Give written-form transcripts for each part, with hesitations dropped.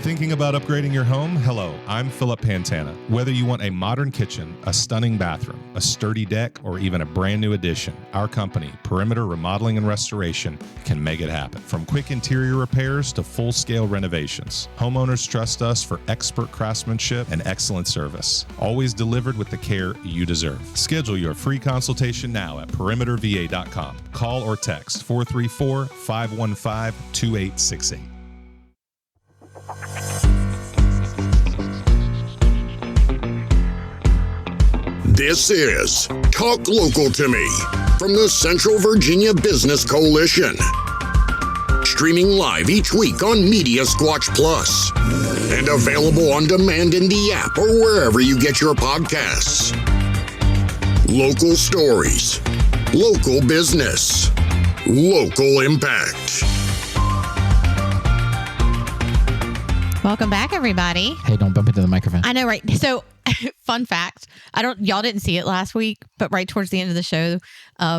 Thinking about upgrading your home? Hello, I'm Philip Pantana. Whether you want a modern kitchen, a stunning bathroom, a sturdy deck, or even a brand new addition, our company, Perimeter Remodeling and Restoration, can make it happen. From quick interior repairs to full-scale renovations, homeowners trust us for expert craftsmanship and excellent service, always delivered with the care you deserve. Schedule your free consultation now at perimeterva.com. Call or text 434-515-2868. This is Talk Local to Me from the Central Virginia Business Coalition. Streaming live each week on Media Squatch Plus and available on demand in the app or wherever you get your podcasts. Local stories, local business, local impact. Welcome back, everybody. Hey, don't bump into the microphone. I know, right? So, fun fact, y'all didn't see it last week, but right towards the end of the show,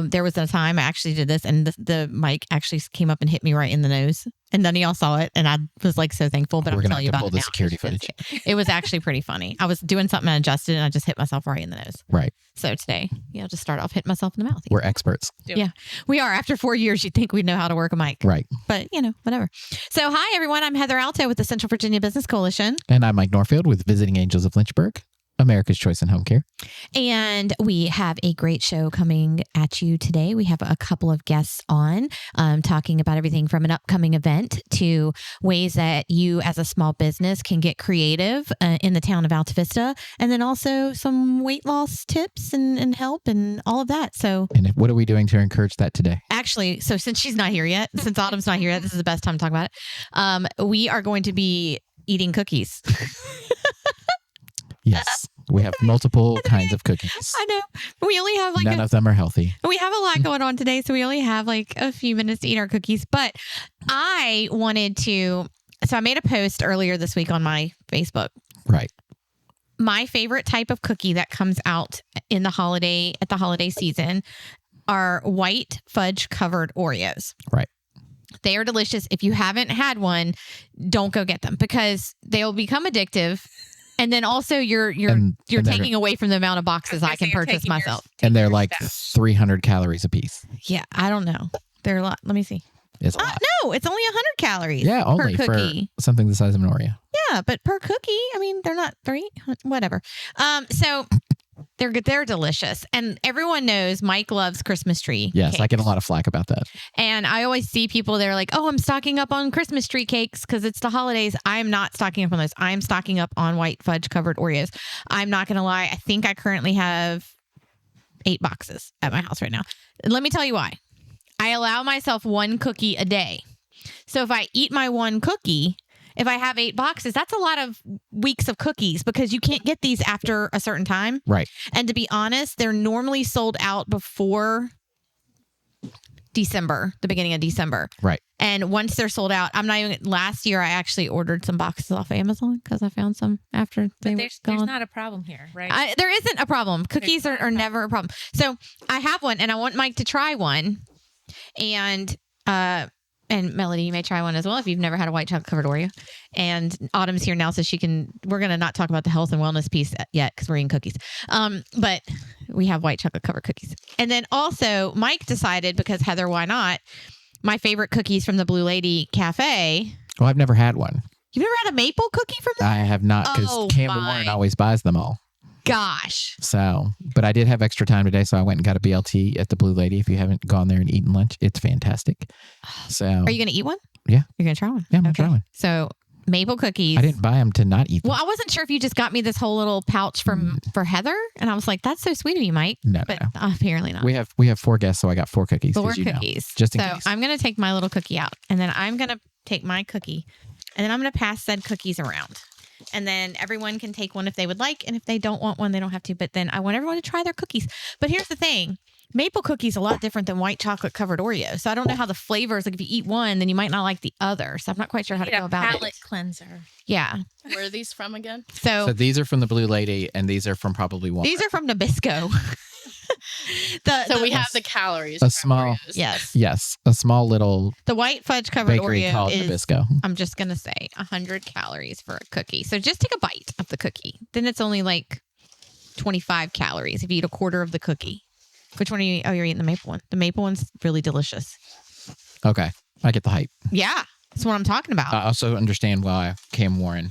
there was a time I actually did this, and the mic actually came up and hit me right in the nose, and none of y'all saw it, and I was like so thankful. But We're I'm gonna telling you have to about pull it the security footage. It was actually pretty funny. I was doing something and adjusted, and I just hit myself right in the nose. Right. So today, just start off hitting myself in the mouth. We're experts. Yeah, we are. After 4 years, you'd think we'd know how to work a mic. Right. But, whatever. So, hi, everyone. I'm Heather Alto with the Central Virginia Business Coalition. And I'm Mike Norfield with Visiting Angels of Lynchburg, America's Choice in Home Care. And we have a great show coming at you today. We have a couple of guests on talking about everything from an upcoming event to ways that you as a small business can get creative in the town of Alta Vista, and then also some weight loss tips and help and all of that. So, And what are we doing to encourage that today? actually, so since she's not here yet, since Autumn's not here yet, this is the best time to talk about it. We are going to be eating cookies. Yes. We have multiple kinds of cookies. I know. We only have None of them are healthy. We have a lot going on today, so we only have a few minutes to eat our cookies. But I wanted to, so I made a post earlier this week on my Facebook. Right. My favorite type of cookie that comes out at the holiday season are white fudge covered Oreos. Right. They are delicious. If you haven't had one, don't go get them because they'll become addictive. And then also you're taking away from the amount of boxes I can purchase myself. And they're like 300 calories a piece. Yeah, I don't know. They're a lot. Let me see. It's a lot. No, it's only 100 calories. Yeah, only per cookie. For something the size of an Oreo. Yeah, but per cookie, they're not whatever. So they're good. They're delicious. And everyone knows Mike loves Christmas tree Yes, cakes. I get a lot of flack about that. And I always see people, they're like, oh, I'm stocking up on Christmas tree cakes because it's the holidays. I'm not stocking up on those. I'm stocking up on white fudge covered Oreos. I'm not going to lie. I think I currently have 8 boxes at my house right now. And let me tell you why. I allow myself 1 cookie a day. So if I eat my 1 cookie, if I have 8 boxes, that's a lot of weeks of cookies because you can't get these after a certain time. Right. And to be honest, they're normally sold out before December, the beginning of December. Right. And once they're sold out, last year I actually ordered some boxes off Amazon because I found some after they were gone. There's not a problem here, right? There isn't a problem. Cookies are never a problem. So I have one and I want Mike to try one. And Melody, you may try one as well if you've never had a white chocolate covered Oreo. And Autumn's here now, so we're going to not talk about the health and wellness piece yet because we're eating cookies. But we have white chocolate covered cookies. And then also Mike decided, because Heather, why not? My favorite cookies from the Blue Lady Cafe. Well, I've never had one. You've never had a maple cookie from them? I have not because Campbell Warren always buys them all. Gosh. So, but I did have extra time today, so I went and got a BLT at the Blue Lady. If you haven't gone there and eaten lunch, it's fantastic. So, are you going to eat one? Yeah. You're going to try one? Yeah, I'm going to try one. So, maple cookies. I didn't buy them to not eat them. Well, I wasn't sure if you just got me this whole little pouch for Heather, and I was like, "That's so sweet of you, Mike." No, but apparently not. We have 4 guests, so I got 4 cookies. 4 cookies, just in so case. I'm gonna take my little cookie out, and then I'm gonna take my cookie, and then I'm gonna pass said cookies around, and then everyone can take one if they would like, and if they don't want one, they don't have to. But then I want everyone to try their cookies. But here's the thing. Maple cookies a lot different than white chocolate covered Oreo. So I don't know how the flavors, like if you eat one, then you might not like the other. So I'm not quite sure how to go about palate it. Cleanser. Yeah. Where are these from again? So these are from the Blue Lady, and these are from probably Walmart. These are from Nabisco. So we have the calories. A for small- Oreos. yes. A small little The white fudge covered bakery Oreo called is, Nabisco. I'm just going to say 100 calories for a cookie. So just take a bite of the cookie. Then it's only like 25 calories if you eat a quarter of the cookie. Which one are you? Oh, you're eating the maple one. The maple one's really delicious. Okay, I get the hype. Yeah. That's what I'm talking about. I also understand why Cam Warren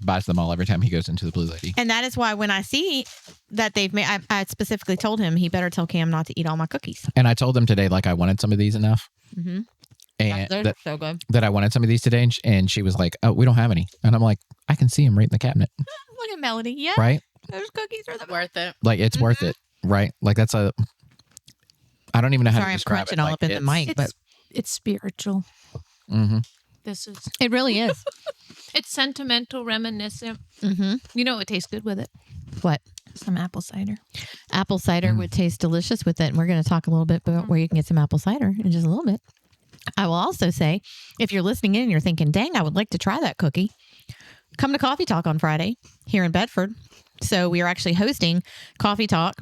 buys them all every time he goes into the Blue Lady. And that is why when I see that they've made, I specifically told him he better tell Cam not to eat all my cookies. And I told him today, like, I wanted some of these enough. Mm-hmm. And They're so good. that I wanted some of these today. And she was like, oh, we don't have any. And I'm like, I can see them right in the cabinet. Look at Melody. Yeah. Right? Those cookies are the best. Worth it. Like, it's worth it. Right? Like, that's a, I don't even know how Sorry, to I'm describe crunching it. all Like, up in the mic, but It's spiritual. Mm-hmm. This is it really is. it's sentimental, reminiscent. Mm-hmm. You know what tastes good with it? What? Some apple cider. Apple cider would taste delicious with it. And we're going to talk a little bit about where you can get some apple cider in just a little bit. I will also say, if you're listening in and you're thinking, dang, I would like to try that cookie, come to Coffee Talk on Friday here in Bedford. So we are actually hosting Coffee Talk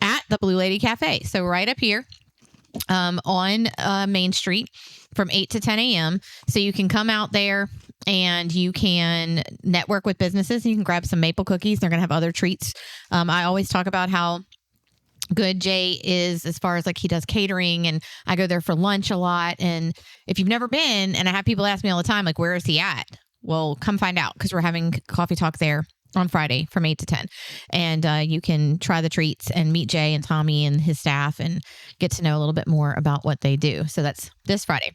at the Blue Lady Cafe. So right up here on Main Street from 8 to 10 a.m. So you can come out there and you can network with businesses. You can grab some maple cookies. They're going to have other treats. I always talk about how good Jay is as far as like he does catering, and I go there for lunch a lot. And if you've never been, and I have people ask me all the time, like, where is he at? Well, come find out because we're having Coffee Talk there on Friday from 8 to 10. And you can try the treats and meet Jay and Tommy and his staff and get to know a little bit more about what they do. So that's this Friday.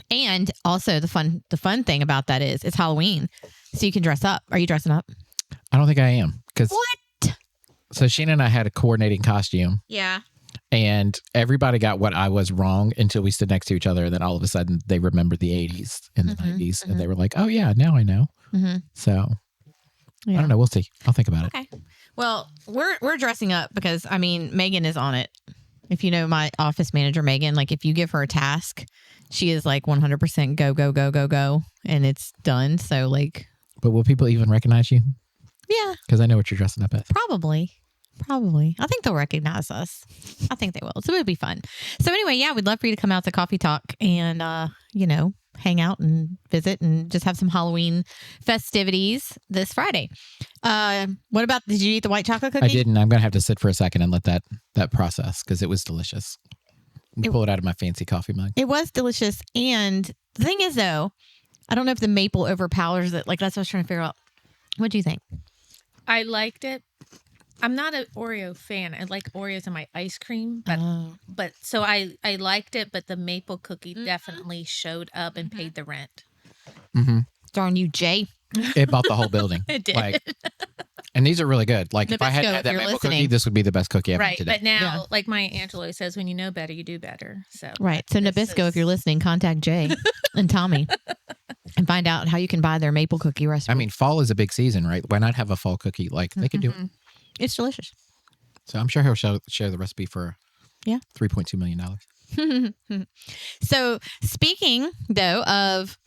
And also the fun thing about that is it's Halloween. So you can dress up. Are you dressing up? I don't think I am. What? So Sheena and I had a coordinating costume. Yeah. And everybody got what I was wrong until we stood next to each other. And then all of a sudden they remembered the 80s and the 90s. And they were like, oh, yeah, now I know. Mm-hmm. So Yeah. I don't know. We'll see. I'll think about it. Okay. Well, we're dressing up because, I mean, Megan is on it. If you know my office manager, Megan, like if you give her a task, she is like 100% go, go, go, go, go. And it's done. So like, But will people even recognize you? yeah, Because I know what you're dressing up as. probably. I think they'll recognize us. I think they will. So it'll be fun. So anyway, yeah, we'd love for you to come out to Coffee Talk and, hang out and visit and just have some Halloween festivities this Friday. What about, did you eat the white chocolate cookie? I didn't. I'm going to have to sit for a second and let that process because it was delicious. Pull it out of my fancy coffee mug. It was delicious. And the thing is, though, I don't know if the maple overpowers it. Like, that's what I was trying to figure out. What do you think? I liked it. I'm not an Oreo fan. I like Oreos in my ice cream, but so I liked it. But the maple cookie definitely showed up and paid the rent. Mm-hmm. Darn you, Jay. It bought the whole building. It did. Like, and these are really good. Like, if I had Nabisco, had that if you're maple listening. cookie, this would be the best cookie I've had Right, today. but now, Yeah. like Maya Angelou says, when you know better, you do better. So Right. So this Nabisco, is- if you're listening, contact Jay and Tommy and find out how you can buy their maple cookie recipe. I mean, fall is a big season, right? Why not have a fall cookie? Like, they could do it. it's delicious. So I'm sure he'll share the recipe for Yeah. $3.2 million. So speaking, though, of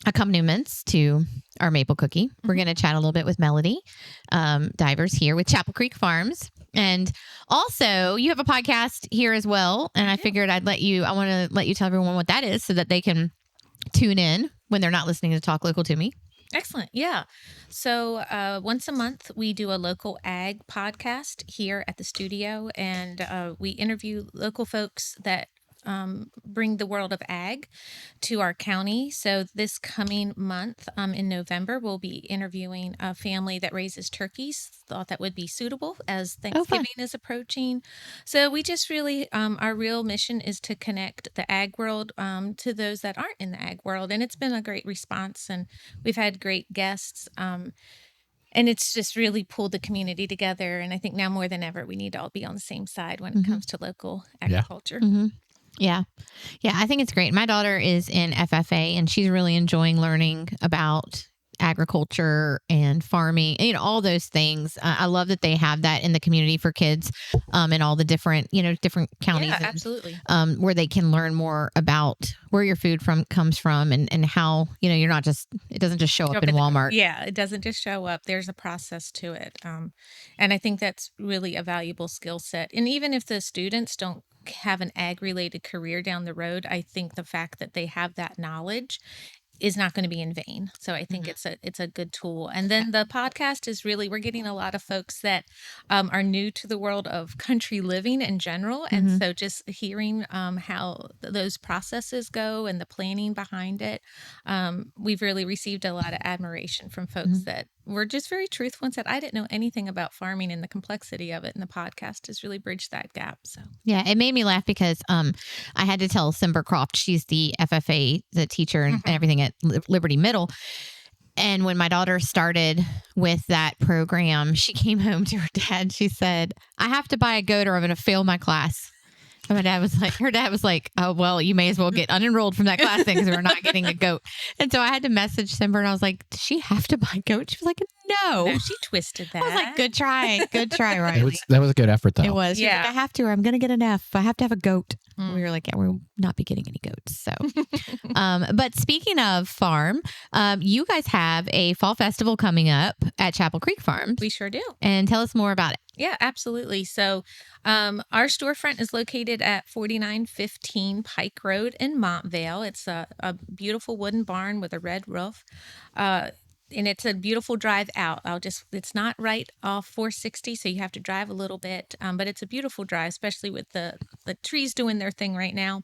accompaniments to our maple cookie, we're going to chat a little bit with Melody Divers here with Chapel Creek Farms. And also, you have a podcast here as well. And I figured I want to let you tell everyone what that is so that they can tune in when they're not listening to Talk Local to Me. Excellent. Yeah. So once a month, we do a local ag podcast here at the studio, and we interview local folks that bring the world of ag to our county. So this coming month in November, we'll be interviewing a family that raises turkeys. Thought that would be suitable as Thanksgiving is approaching. So we just really, our real mission is to connect the ag world to those that aren't in the ag world. And it's been a great response, and we've had great guests. And it's just really pulled the community together. And I think now more than ever, we need to all be on the same side when it comes to local agriculture. Mm-hmm. Yeah. I think it's great. My daughter is in FFA and she's really enjoying learning about agriculture and farming, all those things. I love that they have that in the community for kids in all the different counties. Yeah, absolutely. Where they can learn more about where your food comes from and how, you're not just, it doesn't just show up in Walmart. Yeah, it doesn't just show up. There's a process to it. And I think that's really a valuable skill set. And even if the students don't have an ag related career down the road, I think the fact that they have that knowledge is not going to be in vain. So I think it's a good tool. And then the podcast is really, we're getting a lot of folks that are new to the world of country living in general. And so just hearing how those processes go and the planning behind it, we've really received a lot of admiration from folks that were just very truthful and said, I didn't know anything about farming and the complexity of it. And the podcast has really bridged that gap. So yeah, it made me laugh because I had to tell Simber Croft, she's the FFA, the teacher and everything at Liberty Middle. And when my daughter started with that program, she came home to her dad. She said, I have to buy a goat or I'm going to fail my class. And her dad was like, oh, well, you may as well get unenrolled from that class then because we're not getting a goat. And so I had to message Simber and I was like, does she have to buy a goat? She was like, no. She twisted that. I was like, good try, Riley. That was a good effort, though. It was. Yeah. Like, I have to, or I'm going to get an F. I have to have a goat. We were like, yeah, we'll not be getting any goats. So, but speaking of farm, you guys have a fall festival coming up at Chapel Creek Farms. We sure do. And tell us more about it. Yeah, absolutely. So our storefront is located at 4915 Pike Road in Montvale. It's a beautiful wooden barn with a red roof. And it's a beautiful drive out. It's not right off 460, so you have to drive a little bit, but it's a beautiful drive, especially with the trees doing their thing right now.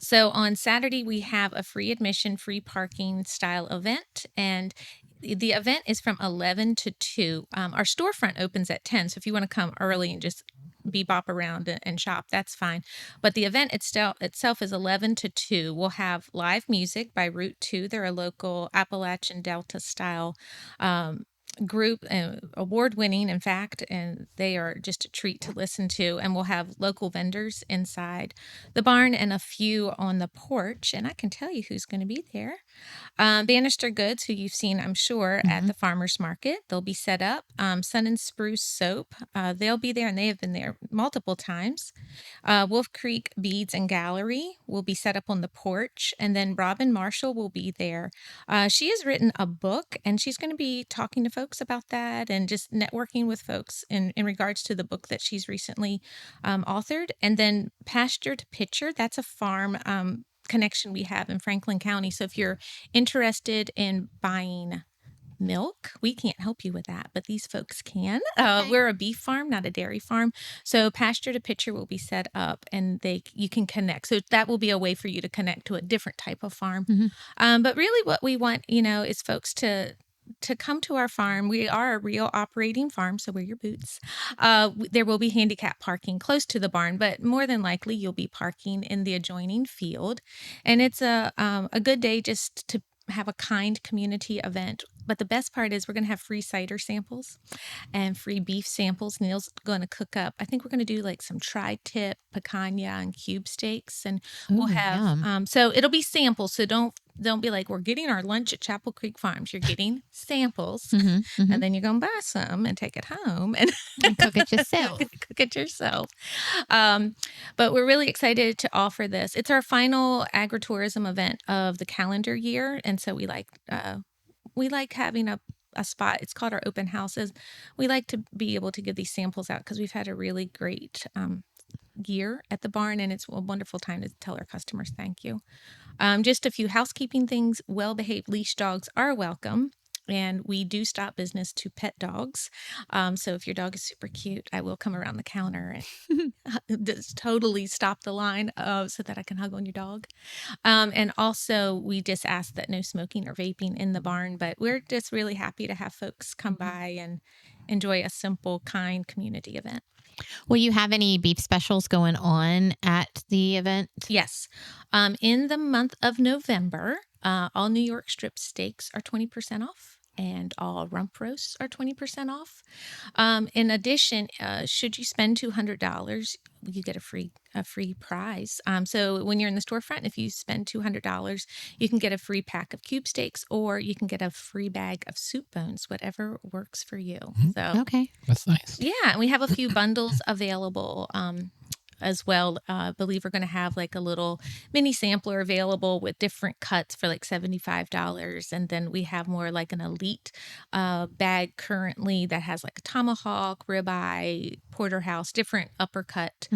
So on Saturday, we have a free admission, free parking style event, and the event is from 11 to 2. Our storefront opens at 10, so if you want to come early and just bebop around and shop, that's fine. But the event itself is 11 to 2. We'll have live music by Route 2. They're a local Appalachian Delta style group, award-winning, in fact, and they are just a treat to listen to. And we'll have local vendors inside the barn and a few on the porch. And I can tell you who's going to be there. Bannister Goods, who you've seen, I'm sure, at the farmers market. They'll be set up. Sun and Spruce Soap, they'll be there, and they have been there multiple times. Wolf Creek Beads and Gallery will be set up on the porch. And then Robin Marshall will be there. She has written a book, and she's going to be talking to folks about that and just networking with folks in regards to the book that she's recently authored. And then Pasture to Pitcher, that's a farm connection we have in Franklin County. So if you're interested in buying milk, we can't help you with that, but these folks can. We're a beef farm, not a dairy farm. So Pasture to Pitcher will be set up and you can connect. So that will be a way for you to connect to a different type of farm. But really what we want, is folks to come to our farm. We are a real operating farm, so wear your boots. There will be handicap parking close to the barn, but more than likely you'll be parking in the adjoining field. And it's a good day just to have a kind community event. But the best part is we're going to have free cider samples and free beef samples. Neil's going to cook up. I think we're going to do like some tri-tip, picanha, and cube steaks. And we'll have, so it'll be samples. So don't be like, we're getting our lunch at Chapel Creek Farms. You're getting samples. And then you're going to buy some and take it home and cook it yourself. Cook it yourself. But we're really excited to offer this. It's our final agritourism event of the calendar year. And so we like having a spot. It's called our open houses. We like to be able to give these samples out because we've had a really great year at the barn, and it's a wonderful time to tell our customers thank you. Just a few housekeeping things. Well-behaved leash dogs are welcome. And we do stop business to pet dogs. So if your dog is super cute, I will come around the counter and just totally stop the line so that I can hug on your dog. And also, we just ask that no smoking or vaping in the barn. But we're just really happy to have folks come by and enjoy a simple, kind community event. Will you have any beef specials going on at the event? Yes. In the month of November, all New York strip steaks are 20% off. and all rump roasts are 20% off. In addition, should you spend $200, you get a free prize. So when you're in the storefront, if you spend $200, you can get a free pack of cube steaks, or you can get a free bag of soup bones, whatever works for you. So Okay. That's nice. yeah, and we have a few bundles available as well. I believe we're going to have like a little mini sampler available with different cuts for like $75. And then we have more like an elite bag currently that has like a tomahawk, ribeye, porterhouse, different uppercut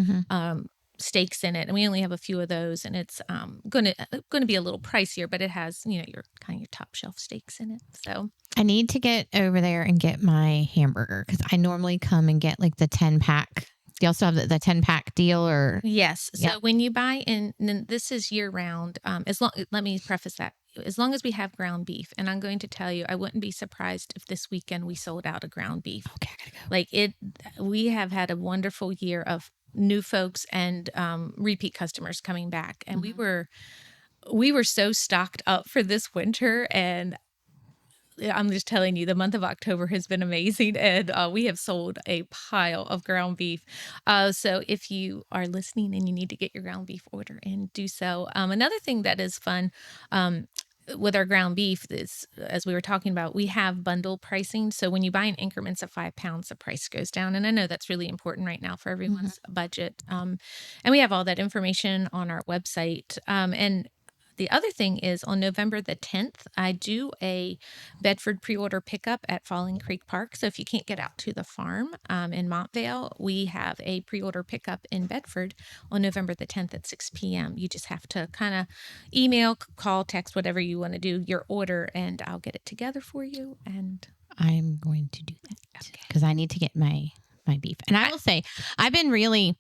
steaks in it, and we only have a few of those, and it's going to be a little pricier, but it has your kind of your top shelf steaks in it. So I need to get over there and get my hamburger, because I normally come and get like the 10-pack. Do you also have the 10-pack deal? Or yes. So Yep. when you buy in, and this is year round. Let me preface that. As long as we have ground beef, and I'm going to tell you, I wouldn't be surprised if this weekend we sold out of ground beef. Okay, I gotta go. Like we have had a wonderful year of new folks and repeat customers coming back, and we were so stocked up for this winter, and I'm just telling you, the month of October has been amazing, and we have sold a pile of ground beef. So if you are listening and you need to get your ground beef order in, do so. Another thing that is fun with our ground beef is, as we were talking about, we have bundle pricing. So when you buy in increments of 5 pounds, the price goes down. And I know that's really important right now for everyone's budget. And we have all that information on our website. And the other thing is, on November the 10th, I do a Bedford pre-order pickup at Falling Creek Park. So if you can't get out to the farm in Montvale, we have a pre-order pickup in Bedford on November the 10th at 6 p.m. You just have to kind of email, call, text, whatever you want to do, your order, and I'll get it together for you. And I'm going to do that because I need to get my beef. And I will say, I've been really,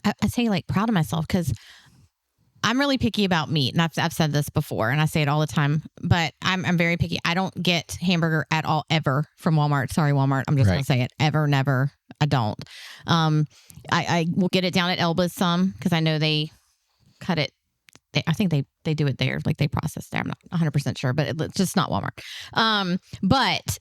I say like proud of myself, because I'm really picky about meat, and I've said this before, and I say it all the time, but I'm very picky. I don't get hamburger at all, ever, from Walmart. Sorry, Walmart. I'm just going to say it. Ever, never. I don't. I will get it down at Elba's some, because I know they cut it. I think they do it there. Like they process there. I'm not 100% sure, but it's just not Walmart. But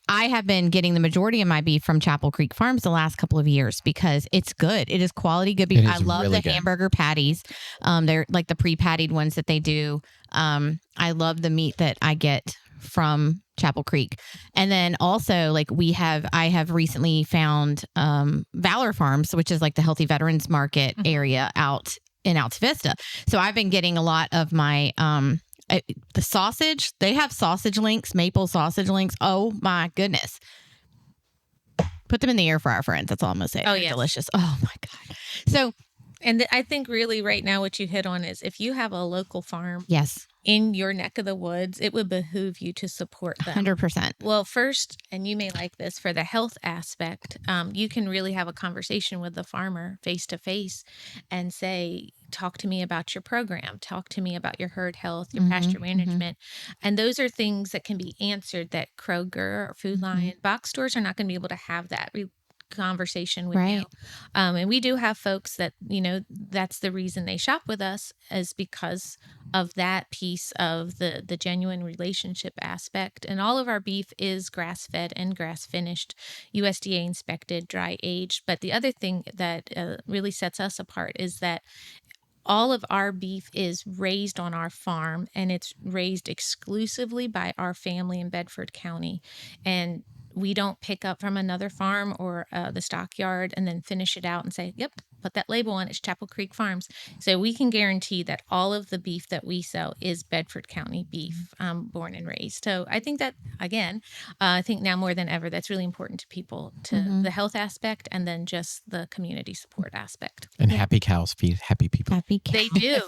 I have been getting the majority of my beef from Chapel Creek Farms the last couple of years, because it's good. It is quality good beef. I love really the good. hamburger patties. They're like the pre-pattied ones that they do. I love the meat that I get from Chapel Creek. And then also, like I have recently found Valor Farms, which is like the Healthy Veterans Market area out in Alta Vista. So I've been getting a lot of my the sausage. They have sausage links, maple sausage links. Oh my goodness. Put them in the air for our friends. That's all I'm going to say. Oh, They're yes. delicious. Oh my God. So, And I think really right now what you hit on is, if you have a local farm yes, in your neck of the woods, it would behoove you to support them. 100%. Well, first, and you may like this, for the health aspect, you can really have a conversation with the farmer face to face and say, talk to me about your program. Talk to me about your herd health, your pasture management. And those are things that can be answered that Kroger or Food Lion box stores are not going to be able to have that conversation with you. And we do have folks that, that's the reason they shop with us, is because of that piece of the genuine relationship aspect. And all of our beef is grass fed and grass finished, USDA inspected, dry aged. But the other thing that really sets us apart is that all of our beef is raised on our farm, and it's raised exclusively by our family in Bedford County. And we don't pick up from another farm or the stockyard and then finish it out and say, yep, put that label on, it's Chapel Creek Farms. So we can guarantee that all of the beef that we sell is Bedford County beef, born and raised. So I think that, again, I think now more than ever, that's really important to people, to the health aspect, and then just the community support aspect. And happy cows feed happy people. Happy cow. They do.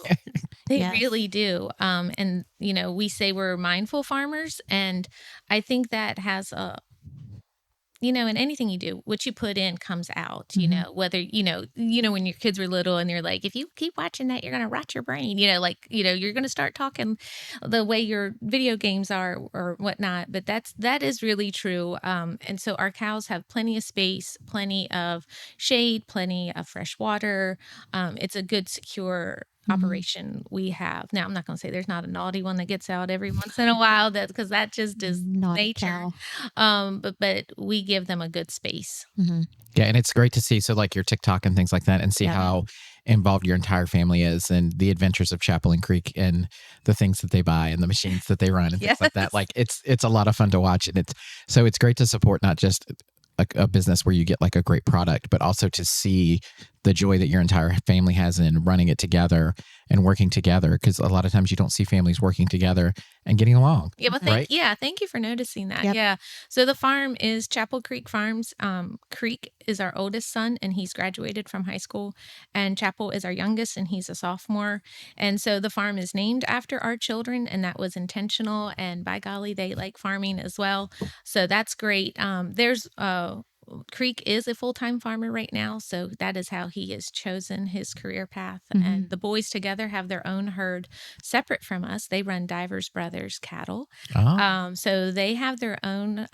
They Yes. really do. And, we say we're mindful farmers, and I think that has a, in anything you do, what you put in comes out, whether, when your kids were little and you're like, if you keep watching that, you're going to rot your brain, you're going to start talking the way your video games are or whatnot. But that is really true. And so our cows have plenty of space, plenty of shade, plenty of fresh water. It's a good, secure operation we have. Now, I'm not going to say there's not a naughty one that gets out every once in a while, because that just is Naughty nature. cow. But we give them a good space. Mm-hmm. Yeah, and it's great to see. So like your TikTok and things like that, and see how involved your entire family is, and the adventures of Chapel Creek, and the things that they buy, and the machines that they run, and things like that. Like it's a lot of fun to watch, and it's great to support not just a business where you get like a great product, but also to see the joy that your entire family has in running it together and working together. Because a lot of times you don't see families working together and getting along. Yeah, well, thank you for noticing that. Yep. Yeah. So the farm is Chapel Creek Farms. Creek is our oldest son, and he's graduated from high school. And Chapel is our youngest, and he's a sophomore. And so the farm is named after our children, and that was intentional. And by golly, they like farming as well. So that's great. Creek is a full-time farmer right now, so that is how he has chosen his career path. Mm-hmm. And the boys together have their own herd separate from us. They run Divers Brothers cattle. So they have their own,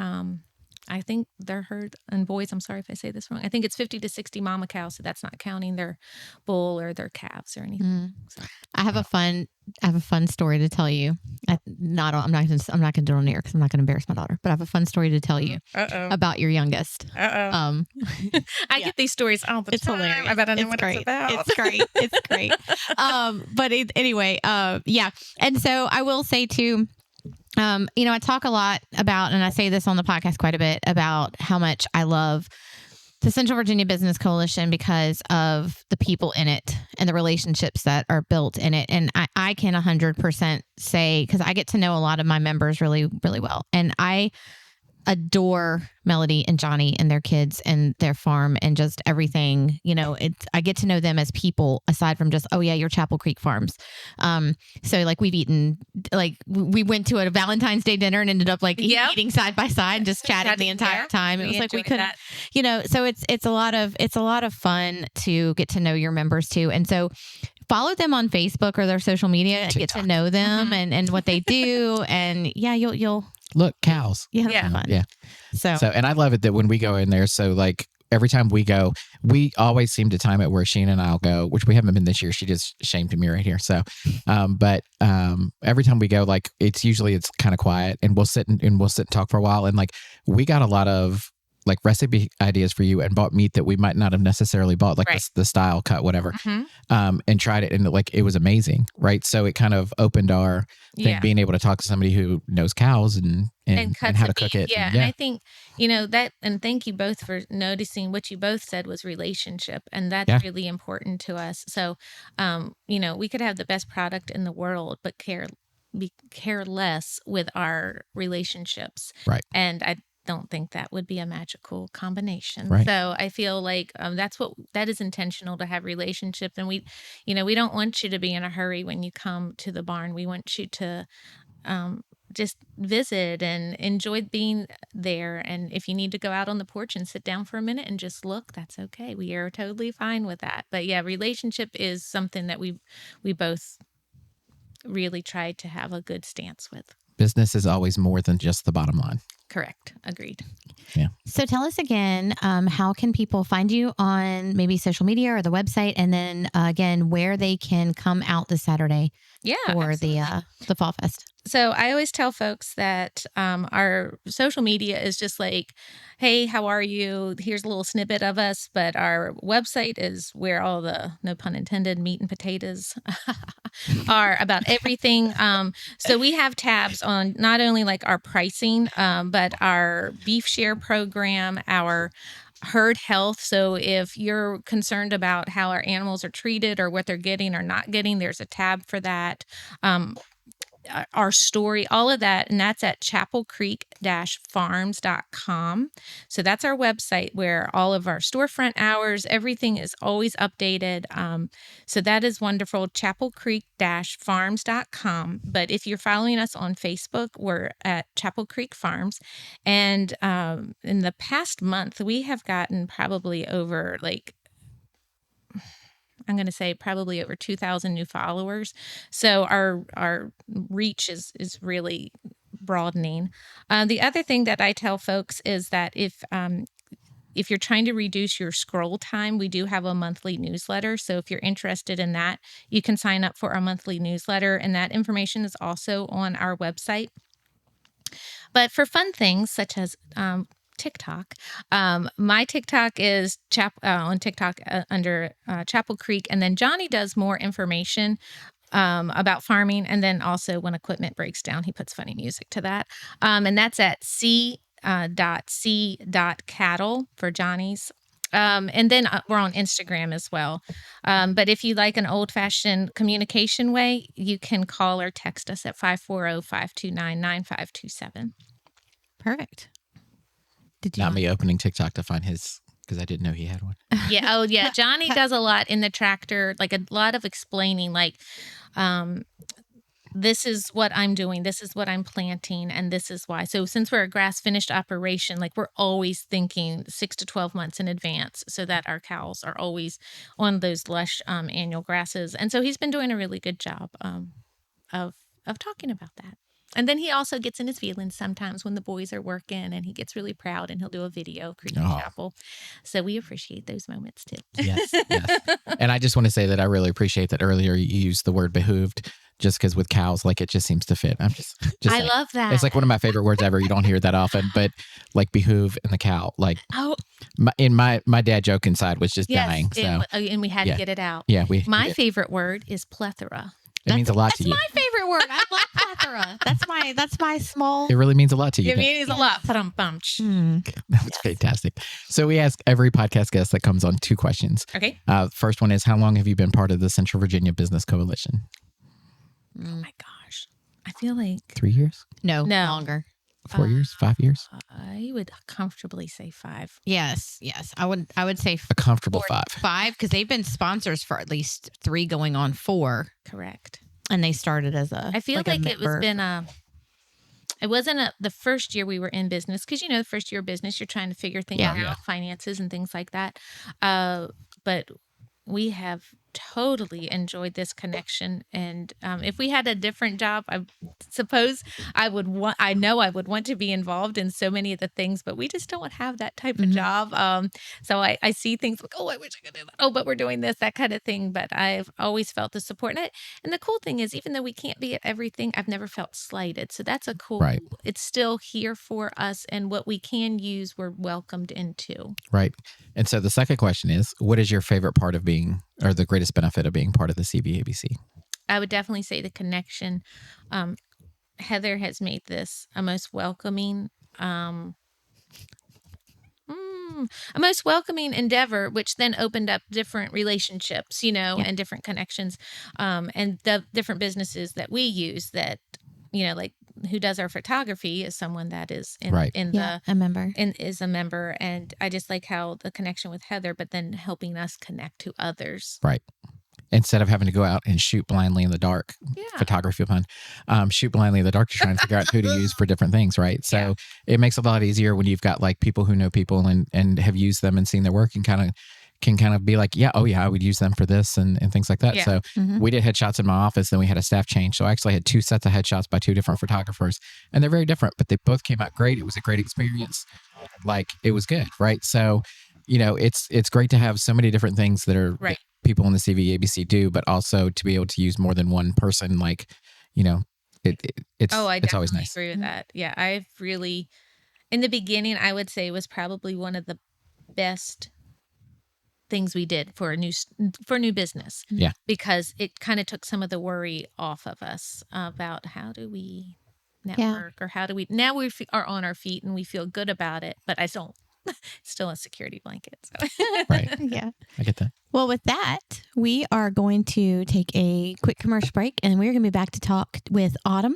I think their herd, and boys, I'm sorry if I say this wrong, I think it's 50 to 60 mama cows, so that's not counting their bull or their calves or anything. So. I have a fun story to tell you. I'm not going to do it on air because I'm not going to embarrass my daughter. But I have a fun story to tell you about your youngest. I get these stories all the it's time. hilarious. I bet I know it's what great. it's about. It's great. It's great. Anyway, yeah. And so I will say too. I talk a lot about, and I say this on the podcast quite a bit, about how much I love the Central Virginia Business Coalition because of the people in it and the relationships that are built in it. And I can 100% say, because I get to know a lot of my members really, really well. And I adore Melody and Johnny and their kids and their farm and just everything. I get to know them as people aside from just, oh yeah, your Chapel Creek Farms. So like we've eaten, like we went to a Valentine's Day dinner and ended up like eating side by side and just chatting the entire time. It was like we couldn't, so it's a lot of fun to get to know your members too. And so follow them on Facebook or their social media and get to know them and what they do. And yeah, you'll look, cows. Yeah. Fun. Yeah. So, and I love it that when we go in there, so like every time we go, we always seem to time it where Sheena and I'll go, which we haven't been this year. She just shamed me right here. So, but every time we go, like it's kind of quiet, and we'll sit and talk for a while. And like we got a lot of like recipe ideas for you, and bought meat that we might not have necessarily bought, like the style cut, whatever, and tried it. And like, it was amazing. Right. So it kind of opened our thing, being able to talk to somebody who knows cows and how to cook it. Yeah. And I think, that, and thank you both for noticing what you both said was relationship. And that's really important to us. So, we could have the best product in the world, but care less with our relationships. Right. And I don't think that would be a magical combination. Right. So I feel like that is intentional, to have relationships. And we don't want you to be in a hurry when you come to the barn. We want you to just visit and enjoy being there. And if you need to go out on the porch and sit down for a minute and just look, that's okay. We are totally fine with that. But yeah, relationship is something that we both really try to have a good stance with. Business is always more than just the bottom line. Correct. Agreed. Yeah. So tell us again, how can people find you on maybe social media or the website? And then again, where they can come out this Saturday for absolutely. the Fall Fest. So I always tell folks that our social media is just like, hey, how are you? Here's a little snippet of us. But our website is where all the, no pun intended, meat and potatoes are about everything. So we have tabs on not only like our pricing, but our beef share program, our herd health. So if you're concerned about how our animals are treated or what they're getting or not getting, there's a tab for that. Our story, all of that, and that's at chapelcreek-farms.com. So that's our website where all of our storefront hours, everything is always updated. So that is wonderful, chapelcreek-farms.com. But if you're following us on Facebook, we're at Chapel Creek Farms. And in the past month, we have gotten probably over I'm going to say probably over 2,000 new followers. So our reach is really broadening. The other thing that I tell folks is that if if you're trying to reduce your scroll time, we do have a monthly newsletter. So if you're interested in that, you can sign up for our monthly newsletter, and that information is also on our website. But for fun things such as TikTok, my TikTok is on TikTok under Chapel Creek, and then Johnny does more information about farming, and then also when equipment breaks down, he puts funny music to that, and that's at c.c.cattle for Johnny's. And then we're on Instagram as well. But if you like an old-fashioned communication way, you can call or text us at 540-529-9527. Perfect. Did you Not me opening TikTok to find his, because I didn't know he had one. Yeah. Oh, yeah. Johnny does a lot in the tractor, like a lot of explaining, like, this is what I'm doing, this is what I'm planting, and this is why. So since we're a grass finished operation, like we're always thinking 6 to 12 months in advance so that our cows are always on those lush annual grasses. And so he's been doing a really good job of talking about that. And then he also gets in his feelings sometimes when the boys are working, and he gets really proud, and he'll do a video of Creek Chapel. So we appreciate those moments too. Yes, yes. And I just want to say that I really appreciate that earlier you used the word behooved, just because with cows, like it just seems to fit. I'm just I saying. love that. It's like one of my favorite words ever. You don't hear that often, but like behoove and the cow, like my dad joke inside was just dying. So and we had to get it out. Yeah, my favorite word is plethora. It means a lot to you. That's my favorite word. I love plethora. That's my small. It really means a lot to you. It means a lot. That's That's fantastic. So we ask every podcast guest that comes on 2 questions. Okay. First one is, how long have you been part of the Central Virginia Business Coalition? Oh my gosh. I feel like 3 years? No, No. longer. 4 years? 5 years? I would comfortably say 5. Yes. I would say A comfortable 5. 5 because they've been sponsors for at least 3 going on 4. Correct. And they started as a. I feel like a it was member. been it wasn't the first year we were in business, because the first year of business you're trying to figure things out, finances and things like that. But we have totally enjoyed this connection, and if we had a different job, I suppose I would want to be involved in so many of the things, but we just don't have that type of job. So I see things like, oh, I wish I could do that. Oh, but we're doing this, that kind of thing. But I've always felt the support. And the cool thing is, even though we can't be at everything, I've never felt slighted. So that's a cool, Right. It's still here for us, and what we can use, we're welcomed into. Right. And so the second question is, what is your favorite part of being, or the greatest benefit of being part of the CVABC? I would definitely say the connection. Heather has made this a most welcoming, endeavor, which then opened up different relationships, and different connections, and the different businesses that we use that, like who does our photography is someone that is a member. And is a member. And I just like how the connection with Heather, but then helping us connect to others. Right. Instead of having to go out and shoot blindly in the dark, photography pun, shoot blindly in the dark to try and figure out who to use for different things, right? So it makes it a lot easier when you've got like people who know people and have used them and seen their work and can kind of be like, I would use them for this and things like that. Yeah. So we did headshots in my office, then we had a staff change. So I actually had 2 sets of headshots by 2 different photographers, and they're very different, but they both came out great. It was a great experience. Like it was good, right? So, it's great to have so many different things that are right. People in the CVABC do, but also to be able to use more than one person, like, it's always nice. Agree with that. Yeah, I've really, in the beginning, I would say was probably one of the best things we did for new business. Yeah, because it kind of took some of the worry off of us about how do we network or how do we now we are on our feet and we feel good about it, but I don't. Still a security blanket. So. Right. Yeah. I get that. Well, with that, we are going to take a quick commercial break, and we're going to be back to talk with Autumn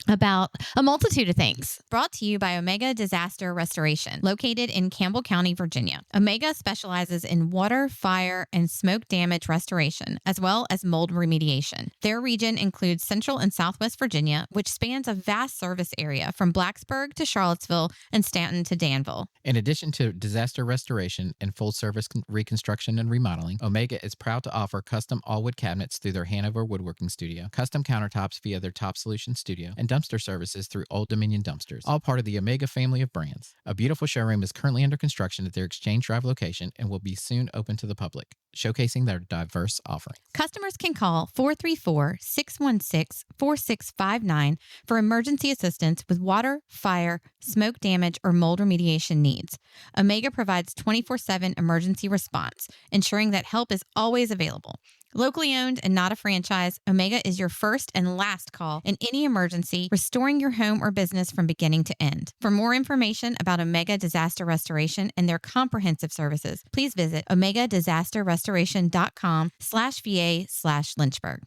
about a multitude of things. Brought to you by Omega Disaster Restoration, located in Campbell County, Virginia. Omega specializes in water, fire, and smoke damage restoration, as well as mold remediation. Their region includes Central and Southwest Virginia, which spans a vast service area from Blacksburg to Charlottesville and Stanton to Danville. In addition to disaster restoration and full service reconstruction and remodeling, Omega is proud to offer custom all wood cabinets through their Hanover Woodworking Studio, custom countertops via their Top Solution Studio, and dumpster services through Old Dominion Dumpsters, all part of the Omega family of brands. A beautiful showroom is currently under construction at their Exchange Drive location and will be soon open to the public, showcasing their diverse offerings. Customers can call 434-616-4659 for emergency assistance with water, fire, smoke damage, or mold remediation needs. Omega provides 24/7 emergency response, ensuring that help is always available. Locally owned and not a franchise, Omega is your first and last call in any emergency, restoring your home or business from beginning to end. For more information about Omega Disaster Restoration and their comprehensive services, please visit omegadisasterrestoration.com/VA/Lynchburg.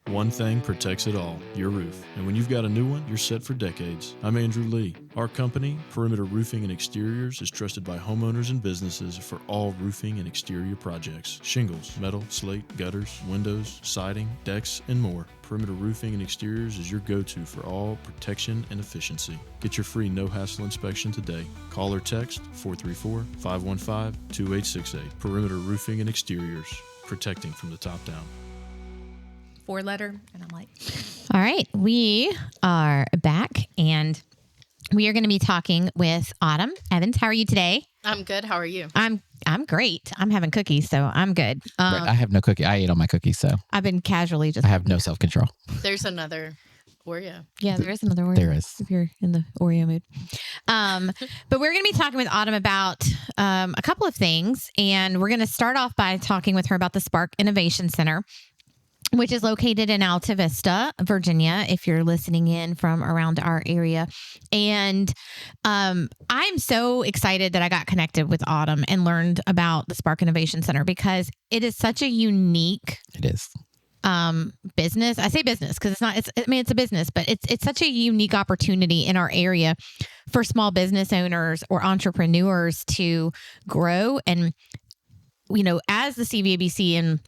One thing protects it all, your roof. And when you've got a new one, you're set for decades. I'm Andrew Lee. Our company, Perimeter Roofing and Exteriors, is trusted by homeowners and businesses for all roofing and exterior projects. Shingles, metal, slate, gutters, windows, siding, decks, and more. Perimeter Roofing and Exteriors is your go-to for all protection and efficiency. Get your free no-hassle inspection today. Call or text 434-515-2868. Perimeter Roofing and Exteriors, protecting from the top down. 4-letter, and I'm like, All right, we are back and we are going to be talking with Autumn Evans. How are you today? I'm good. How are you? I'm great. I'm having cookies, so I'm good. Right, I have no cookie. I ate all my cookies, so I've been casually just. I have no self-control. There's another Oreo. Yeah, there is another Oreo. There is. If you're in the Oreo mood. But we're going to be talking with Autumn about a couple of things, and we're going to start off by talking with her about the Spark Innovation Center, which is located in Alta Vista, Virginia, if you're listening in from around our area. And I'm so excited that I got connected with Autumn and learned about the Spark Innovation Center because it is such a unique It is. business. I say business because it's a business, but it's such a unique opportunity in our area for small business owners or entrepreneurs to grow. And, as the CVABC and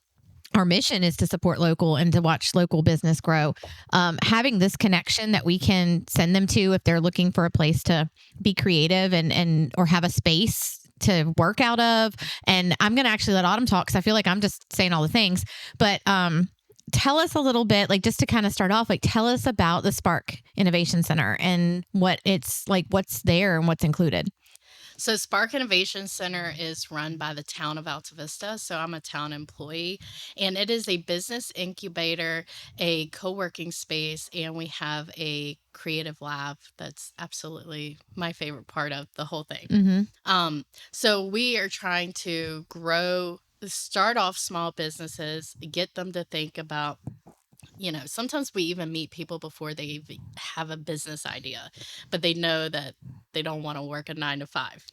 our mission is to support local and to watch local business grow. Having this connection that we can send them to if they're looking for a place to be creative and or have a space to work out of. And I'm going to actually let Autumn talk because I feel like I'm just saying all the things. But tell us a little bit, just to kind of start off, tell us about the Spark Innovation Center and what it's like, what's there and what's included. So Spark Innovation Center is run by the town of Alta Vista. So I'm a town employee, and it is a business incubator, a co-working space, and we have a creative lab. That's absolutely my favorite part of the whole thing. Mm-hmm. So we are trying to start off small businesses, get them to think about, sometimes we even meet people before they even have a business idea, but they know that they don't want to work a 9 to 5,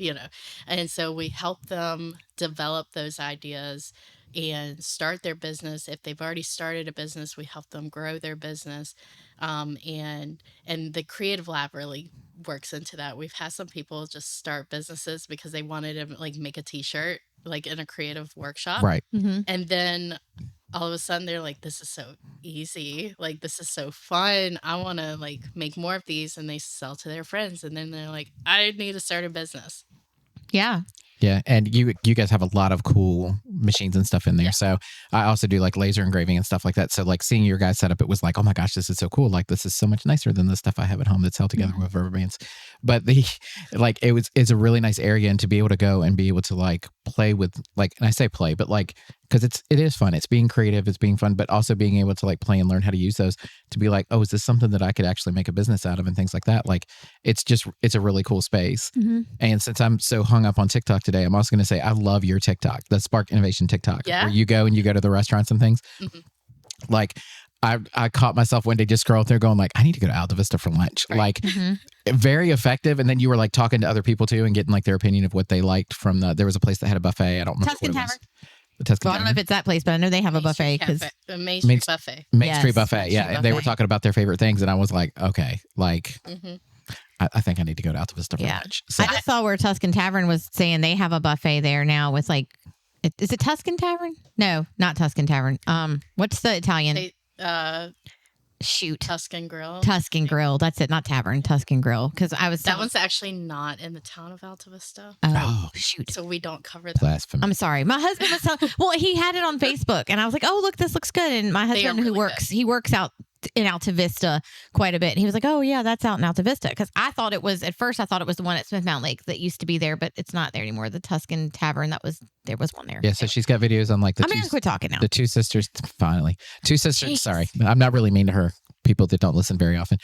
and so we help them develop those ideas and start their business. If they've already started a business, we help them grow their business. And the creative lab really works into that. We've had some people just start businesses because they wanted to make a t-shirt, in a creative workshop. Right. Mm-hmm. And then all of a sudden they're like, this is so easy. This is so fun. I want to make more of these. And they sell to their friends. And then they're like, I need to start a business. Yeah. Yeah, and you guys have a lot of cool machines and stuff in there. Yeah. So I also do laser engraving and stuff like that. So seeing your guys set up, it was oh my gosh, this is so cool. This is so much nicer than the stuff I have at home that's held together with rubber bands. But it's a really nice area, and to be able to go and be able to play with and I say play, but because it is fun. It's being creative, it's being fun, but also being able to play and learn how to use those to be oh, is this something that I could actually make a business out of and things like that. It's a really cool space. Mm-hmm. And since I'm so hung up on TikTok today, I'm also going to say I love your TikTok, the Spark Innovation TikTok, where you go to the restaurants and things. Mm-hmm. I caught myself one day just scrolling through going I need to go to Alta Vista for lunch. Right. Very effective. And then you were talking to other people too and getting their opinion of what they liked from there was a place that had a buffet. I don't remember Tuscan what it Tavern. was. The Tuscan Well, I don't know if it's that place, but I know they have a buffet because Main Street Buffet. Main Street Buffet. Main Yeah. Street And they were Buffet. talking about their favorite things. And I was okay, Mm-hmm. I think I need to go to Alta Vista for lunch. So I just saw where Tuscan Tavern was saying they have a buffet there now with is it Tuscan Tavern? No, not Tuscan Tavern. What's the Italian? Shoot. Tuscan Grill. Tuscan Grill. That's it. Not Tavern. Tuscan Grill. Because I was That one's actually not in the town of Alta Vista. Oh, shoot. So we don't cover that. blasphemy. I'm sorry. My husband was telling, well, he had it on Facebook and I was like, oh, look, this looks good. And my husband really he works out in Alta Vista quite a bit. And he was like, oh yeah, that's out in Alta Vista. Because I thought it was, at first I thought it was the one at Smith Mountain Lake that used to be there, but it's not there anymore. The Tuscan Tavern, there was one there. Yeah, so she's got videos on like I'm going to quit talking now. the two sisters. Finally, two sisters. Jeez. Sorry, I'm not really mean to her. People that don't listen very often.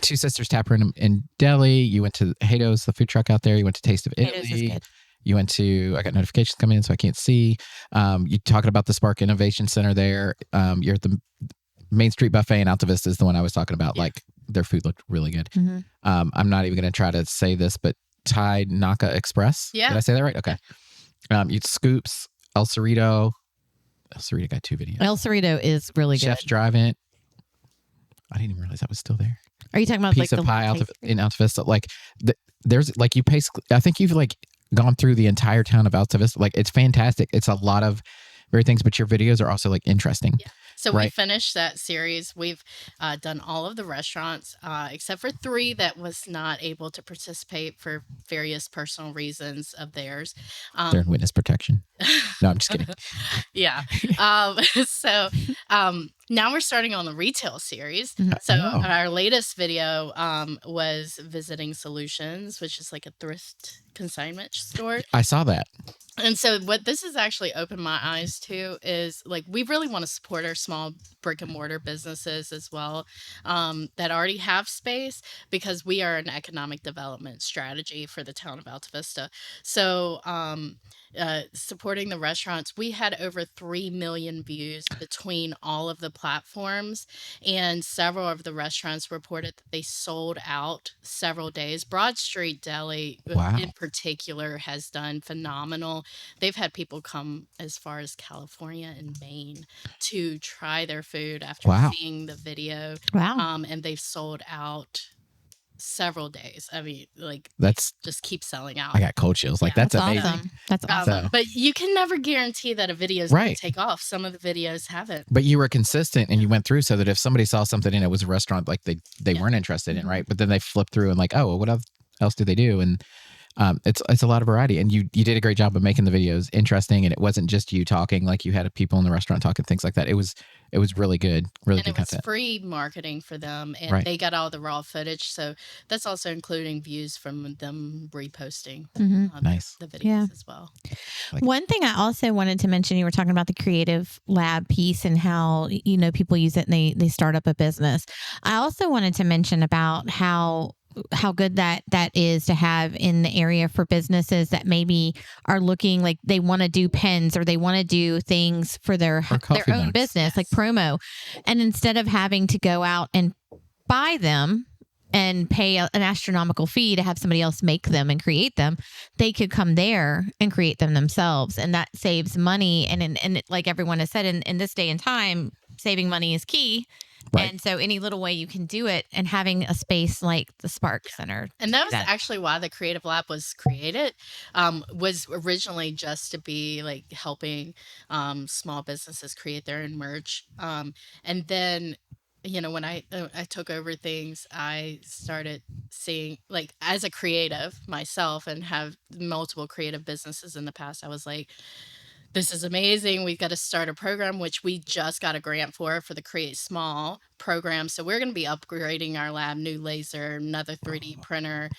Two Sisters Tap Room in Delhi. You went to Hados, the food truck out there. You went to Taste of Potatoes is Italy. good. You went to, I got notifications coming in, so I can't see. You talking about the Spark Innovation Center there. You're at the Main Street Buffet in Alta Vista is the one I was talking about. Yeah. Like their food looked really good. Mhm. I'm not even going to try to say this, but Thai Naka Express. Yeah. Did I say that right? Okay. You Scoops, El Cerrito. El Cerrito got 2 videos. El Cerrito is really good. Chef's Drive-In. I didn't even realize that was still there. Are you talking about Piece like of the pie in Alta Vista. Like there's like you basically, I think you've like gone through the entire town of Alta Vista. Like it's fantastic. It's a lot of very things, but your videos are also like interesting. Yeah. So we Right. finished that series. We've done all of the restaurants except for 3 that was not able to participate for various personal reasons of theirs. They're in witness protection. No, I'm just kidding. Yeah. So now we're starting on the retail series. Mhm. So Oh. our latest video was Visiting Solutions, which is like a thrift consignment store. I saw that. And so what this has actually opened my eyes to is like we really want to support our small brick and mortar businesses as well that already have space because we are an economic development strategy for the town of Alta Vista. So supporting the restaurants, we had over 3 million views between all of the platforms, and several of the restaurants reported that they sold out several days. Broad Street Deli Wow. in particular has done phenomenal. They've had people come as far as California and Maine to try their food after Wow. seeing the video. Wow. And they've sold out several days. I mean, like That's, just keep selling out. I got cold chills. Like Yeah, that's amazing. awesome. That's awesome. So- But you can never guarantee that a video is going Right. to take off. Some of the videos haven't. But you were consistent and you went through so that if somebody saw something and it was a restaurant like they Yeah. weren't interested in, right? But then they flipped through and like, oh, well, what else do they do? And it's a lot of variety. And you did a great job of making the videos interesting. And it wasn't just you talking, like you had people in the restaurant talking, things like that. It was really good, really And good it was content. free marketing for them, and Right. they got all the raw footage. So that's also including views from them reposting Mhm. Nice. the videos Yeah. as well. Like- One thing I also wanted to mention, you were talking about the creative lab piece and how, people use it and they start up a business. I also wanted to mention about how good that is to have in the area for businesses that maybe are looking like they want to do pens or they want to do things for their coffee own mugs. business, like Yes. promo. And instead of having to go out and buy them and pay an astronomical fee to have somebody else make them and create them, they could come there and create them themselves. And that saves money. And like everyone has said, in this day and time, saving money is key. Right. And so any little way you can do it, and having a space like the Spark Center. And that was that. actually why the Creative Lab was created, was originally just to be like helping small businesses create their own merch. And then, when I took over things, I started seeing, like, as a creative myself and have multiple creative businesses in the past, I was like, this is amazing. We've got to start a program, which we just got a grant for the Create Small program. So we're going to be upgrading our lab, new laser, another 3D printer,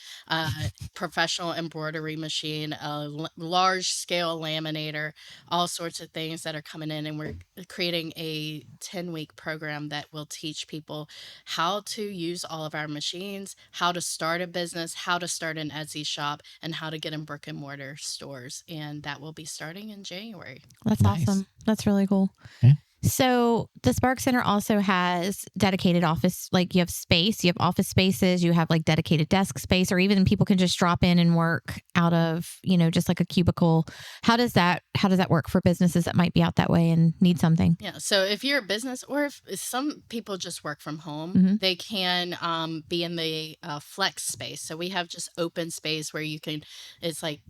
professional embroidery machine, a large scale laminator, all sorts of things that are coming in. And we're creating a 10-week program that will teach people how to use all of our machines, how to start a business, how to start an Etsy shop, and how to get in brick and mortar stores. And that will be starting in January. That's Nice. awesome. That's really cool. Yeah. So the Spark Center also has dedicated office, like you have space, you have office spaces, you have like dedicated desk space, or even people can just drop in and work out of, just like a cubicle. How does that work for businesses that might be out that way and need something? Yeah. So if you're a business, or if some people just work from home, Mhm. they can be in the flex space. So we have just open space where you can, it's like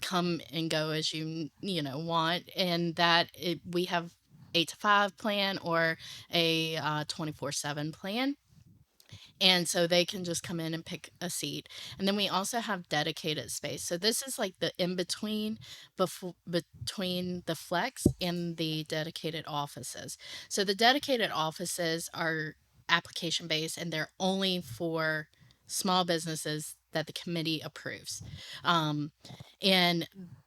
come and go as you want, and that we have 8 to 5 plan or a 24/7 plan. And so they can just come in and pick a seat. And then we also have dedicated space. So this is like the in-between between the flex and the dedicated offices. So the dedicated offices are application based, and they're only for small businesses that the committee approves. And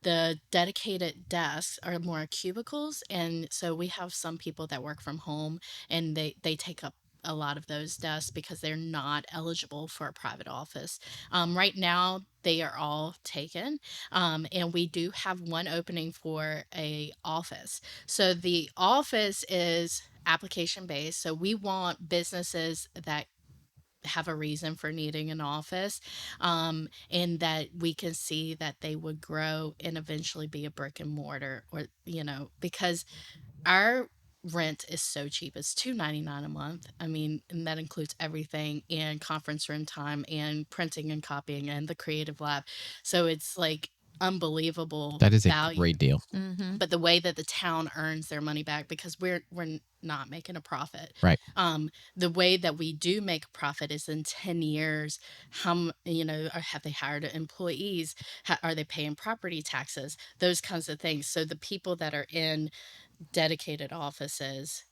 the dedicated desks are more cubicles. And so we have some people that work from home, and they take up a lot of those desks because they're not eligible for a private office. Right now, they are all taken, and we do have one opening for a office. So the office is application based. So we want businesses that have a reason for needing an office, and that we can see that they would grow and eventually be a brick and mortar, or because our rent is so cheap. It's $299 a month. I mean, and that includes everything, and conference room time, and printing and copying, and the creative lab. So it's like unbelievable That is a value. great deal. Mm-hmm. But the way that the town earns their money back, because we're not making a profit. Right. The way that we do make a profit is in 10 years, have they hired employees? Are they paying property taxes? Those kinds of things. So the people that are in dedicated offices,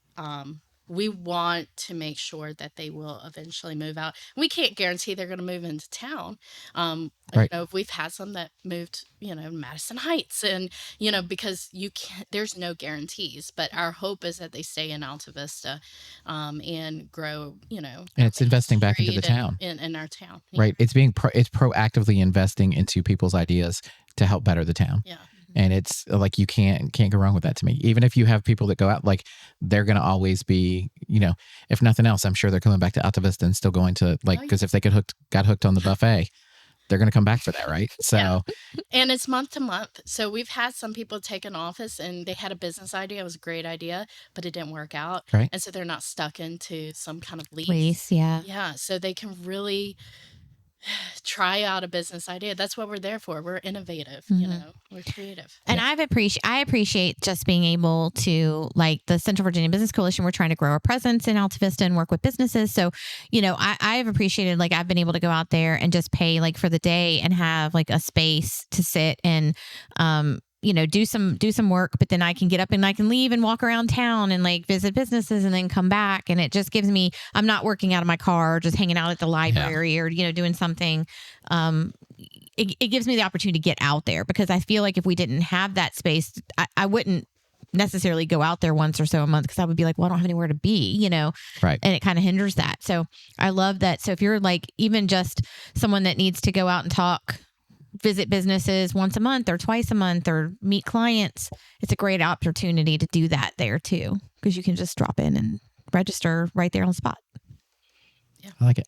we want to make sure that they will eventually move out. We can't guarantee they're going to move into town. Right. We've had some that moved, Madison Heights, and, because you can't, there's no guarantees, but our hope is that they stay in Alta Vista, and grow, And it's investing back into the town. In our town. Right. It's it's proactively investing into people's ideas to help better the town. Yeah. And it's like, you can't go wrong with that to me. Even if you have people that go out, like, they're going to always be, if nothing else, I'm sure they're coming back to Alta Vista and still going to, like, because if they got hooked on the buffet, they're going to come back for that, right? So, yeah. And it's month to month. So we've had some people take an office and they had a business idea. It was a great idea, but it didn't work out. Right. And so they're not stuck into some kind of Lease, yeah. Yeah. So they can really try out a business idea. That's what we're there for. We're innovative, we're creative. And I appreciate just being able to, like, the Central Virginia Business Coalition, we're trying to grow our presence in Alta Vista and work with businesses. So, I've appreciated, like, I've been able to go out there and just pay, like, for the day and have, like, a space to sit and, do some work, but then I can get up and I can leave and walk around town and, like, visit businesses and then come back. And it just gives me, I'm not working out of my car, just hanging out at the library or, doing something. It gives me the opportunity to get out there, because I feel like if we didn't have that space, I wouldn't necessarily go out there once or so a month, because I would be like, well, I don't have anywhere to be, right. And it kind of hinders that. So I love that. So if you're, like, even just someone that needs to go out and visit businesses once a month or twice a month or meet clients, it's a great opportunity to do that there too, because you can just drop in and register right there on the spot. Yeah. I like it.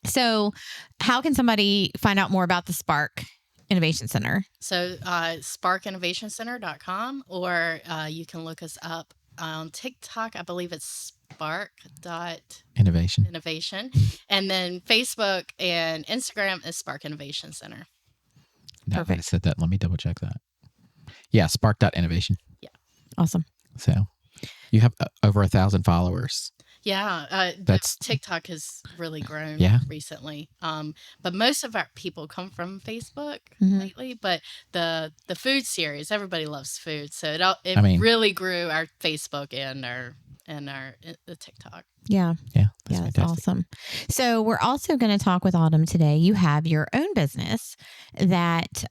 So how can somebody find out more about the Spark Innovation Center? So sparkinnovationcenter.com, or you can look us up on TikTok. I believe it's Innovation. And then Facebook and Instagram is Spark Innovation Center. No, Perfect. I said that. Let me double check that. Yeah, spark.innovation. Yeah. Awesome. So you have over 1,000 followers. Yeah, That's TikTok has really grown recently. But most of our people come from Facebook lately. But the food series, everybody loves food, so it really grew our Facebook and the TikTok. Yeah. That's awesome. So we're also going to talk with Autumn today. You have your own business that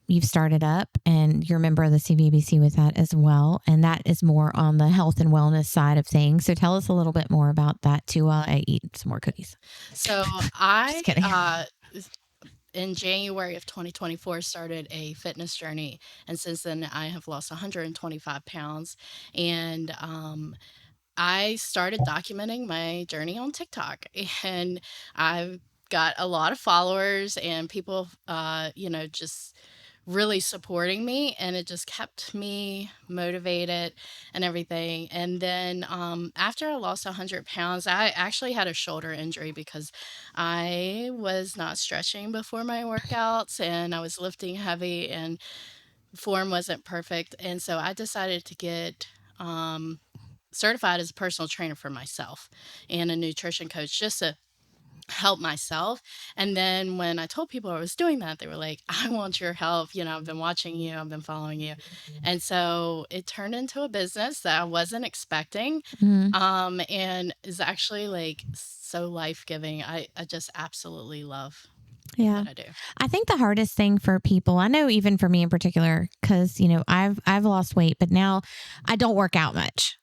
you've started up, and you're a member of the CVBC with that as well. And that is more on the health and wellness side of things. So tell us a little bit more about that too while I eat some more cookies. So I, in January of 2024, started a fitness journey. And since then, I have lost 125 pounds. And I started documenting my journey on TikTok. And I've got a lot of followers and people, just really supporting me, and it just kept me motivated and everything. And then after I lost 100 pounds, I actually had a shoulder injury because I was not stretching before my workouts, and I was lifting heavy, and form wasn't perfect. And so I decided to get certified as a personal trainer for myself and a nutrition coach, just to help myself. And then when I told people I was doing that, they were like, I want your help. You know, I've been watching you, I've been following you. And so it turned into a business that I wasn't expecting. And is actually like so life-giving. I just absolutely love what I do. I think the hardest thing for people, I know even for me in particular, because, you know, I've lost weight, but now I don't work out much.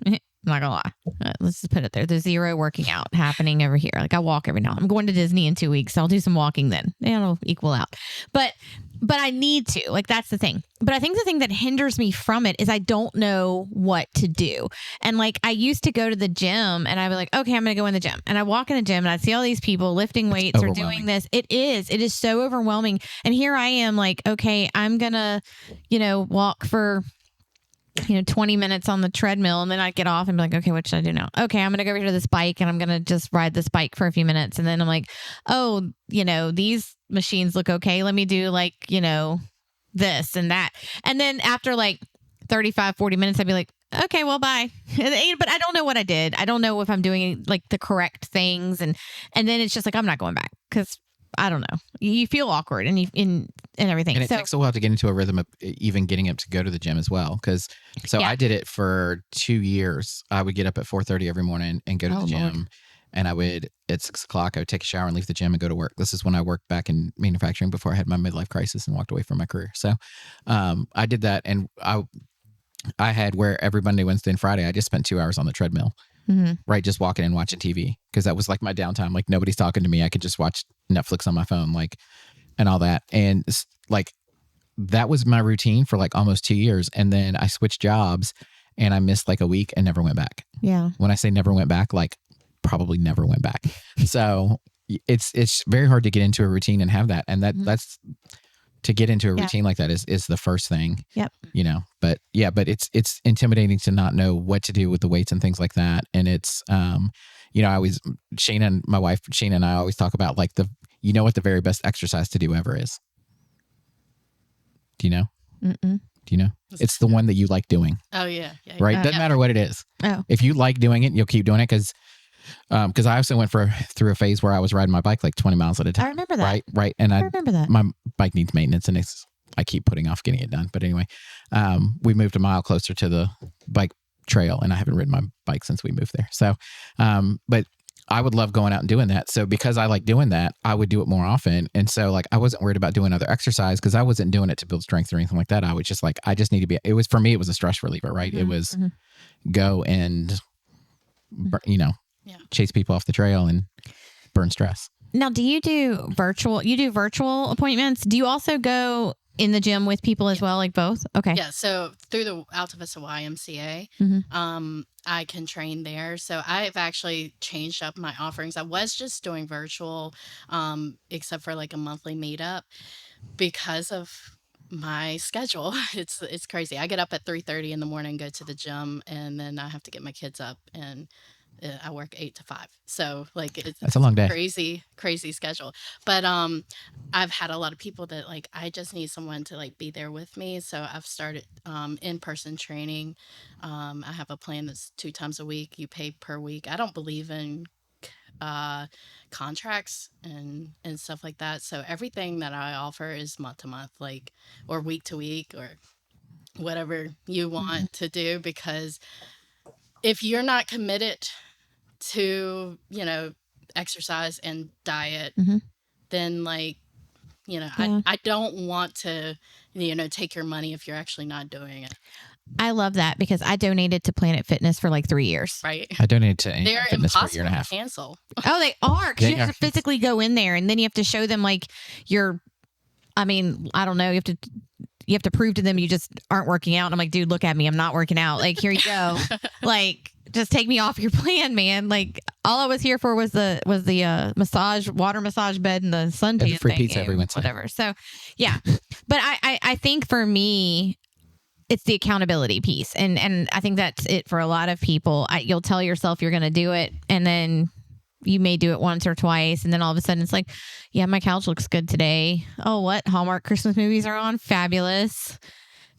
I'm not gonna lie. Let's just put it there. There's zero working out happening over here. Like I walk every now. I'm going to Disney in 2 weeks. So I'll do some walking then. It'll equal out. But I need to. Like that's the thing. But I think the thing that hinders me from it is I don't know what to do. And like I used to go to the gym and I'd be like, okay, I'm gonna go in the gym. And I walk in the gym and I see all these people lifting weights or doing this. It is so overwhelming. And here I am like, okay, I'm gonna, you know, walk for 20 minutes on the treadmill, and then I get off and be like, okay, what should I do now? Okay, I'm going to go over to this bike and I'm going to just ride this bike for a few minutes. And then I'm like, oh, these machines look okay. Let me do like, this and that. And then after like 35, 40 minutes, I'd be like, okay, well, bye. But I don't know what I did. I don't know if I'm doing like the correct things. And then it's just like, I'm not going back because I don't know. You feel awkward and everything. And it takes a while to get into a rhythm of even getting up to go to the gym as well. I did it for 2 years. I would get up at 4:30 every morning and go to the gym. Lord. And I would, at 6 o'clock, I would take a shower and leave the gym and go to work. This is when I worked back in manufacturing before I had my midlife crisis and walked away from my career. So I did that. And I had where every Monday, Wednesday, and Friday, I just spent 2 hours on the treadmill. Mm-hmm. Right, just walking and watching TV because that was like my downtime. Like nobody's talking to me. I could just watch Netflix on my phone, like, and all that. And like that was my routine for like almost 2 years. And then I switched jobs and I missed like a week and never went back. Yeah. When I say never went back, like probably never went back. So it's very hard to get into a routine and have that. And that's to get into a routine like that is the first thing. Yep. But it's intimidating to not know what to do with the weights and things like that. And it's, my wife, Sheena and I always talk about like what the very best exercise to do ever is. Do you know? Mm-mm. Do you know? It's the one that you like doing. Oh yeah. Right. Doesn't matter what it is. Oh. If you like doing it, you'll keep doing it because I also went through a phase where I was riding my bike like 20 miles at a time. I remember that. Right. And I remember that. My bike needs maintenance and I keep putting off getting it done. But anyway, we moved a mile closer to the bike trail and I haven't ridden my bike since we moved there. So, but I would love going out and doing that. So because I like doing that, I would do it more often. And so like, I wasn't worried about doing other exercise because I wasn't doing it to build strength or anything like that. I was just like, I just need to be, for me, it was a stress reliever, right? Mm-hmm. It was go and, chase people off the trail and burn stress. Now, do you do virtual appointments? Do you also go in the gym with people as well, like both? Okay. Yeah. So through the Alta Vista YMCA, I can train there. So I've actually changed up my offerings. I was just doing virtual, except for like a monthly meetup because of my schedule. It's crazy. I get up at 3:30 in the morning, go to the gym, and then I have to get my kids up and I work 8 to 5. So like that's a long day. Crazy schedule. But I've had a lot of people that like I just need someone to like be there with me. So I've started in-person training. I have a plan that's 2 times a week. You pay per week. I don't believe in contracts and stuff like that. So everything that I offer is month to month, like or week to week or whatever you want to do, because if you're not committed to, exercise and diet, then like, I don't want to, take your money if you're actually not doing it. I love that because I donated to Planet Fitness for like 3 years. Right. I donated to They're Fitness for a year and a half. To cancel. Oh, they are. Because you have to physically go in there and then you have to show them like I don't know. You have to prove to them you just aren't working out. And I'm like, dude, look at me. I'm not working out. Like, here you go. Like, just take me off your plan, man. Like, all I was here for was the water massage bed and the suntan and the free thing, pizza every Wednesday. Whatever. So, yeah. But I think for me, it's the accountability piece. And I think that's it for a lot of people. You'll tell yourself you're going to do it. And then you may do it once or twice. And then all of a sudden it's like, yeah, my couch looks good today. Oh, what? Hallmark Christmas movies are on. Fabulous.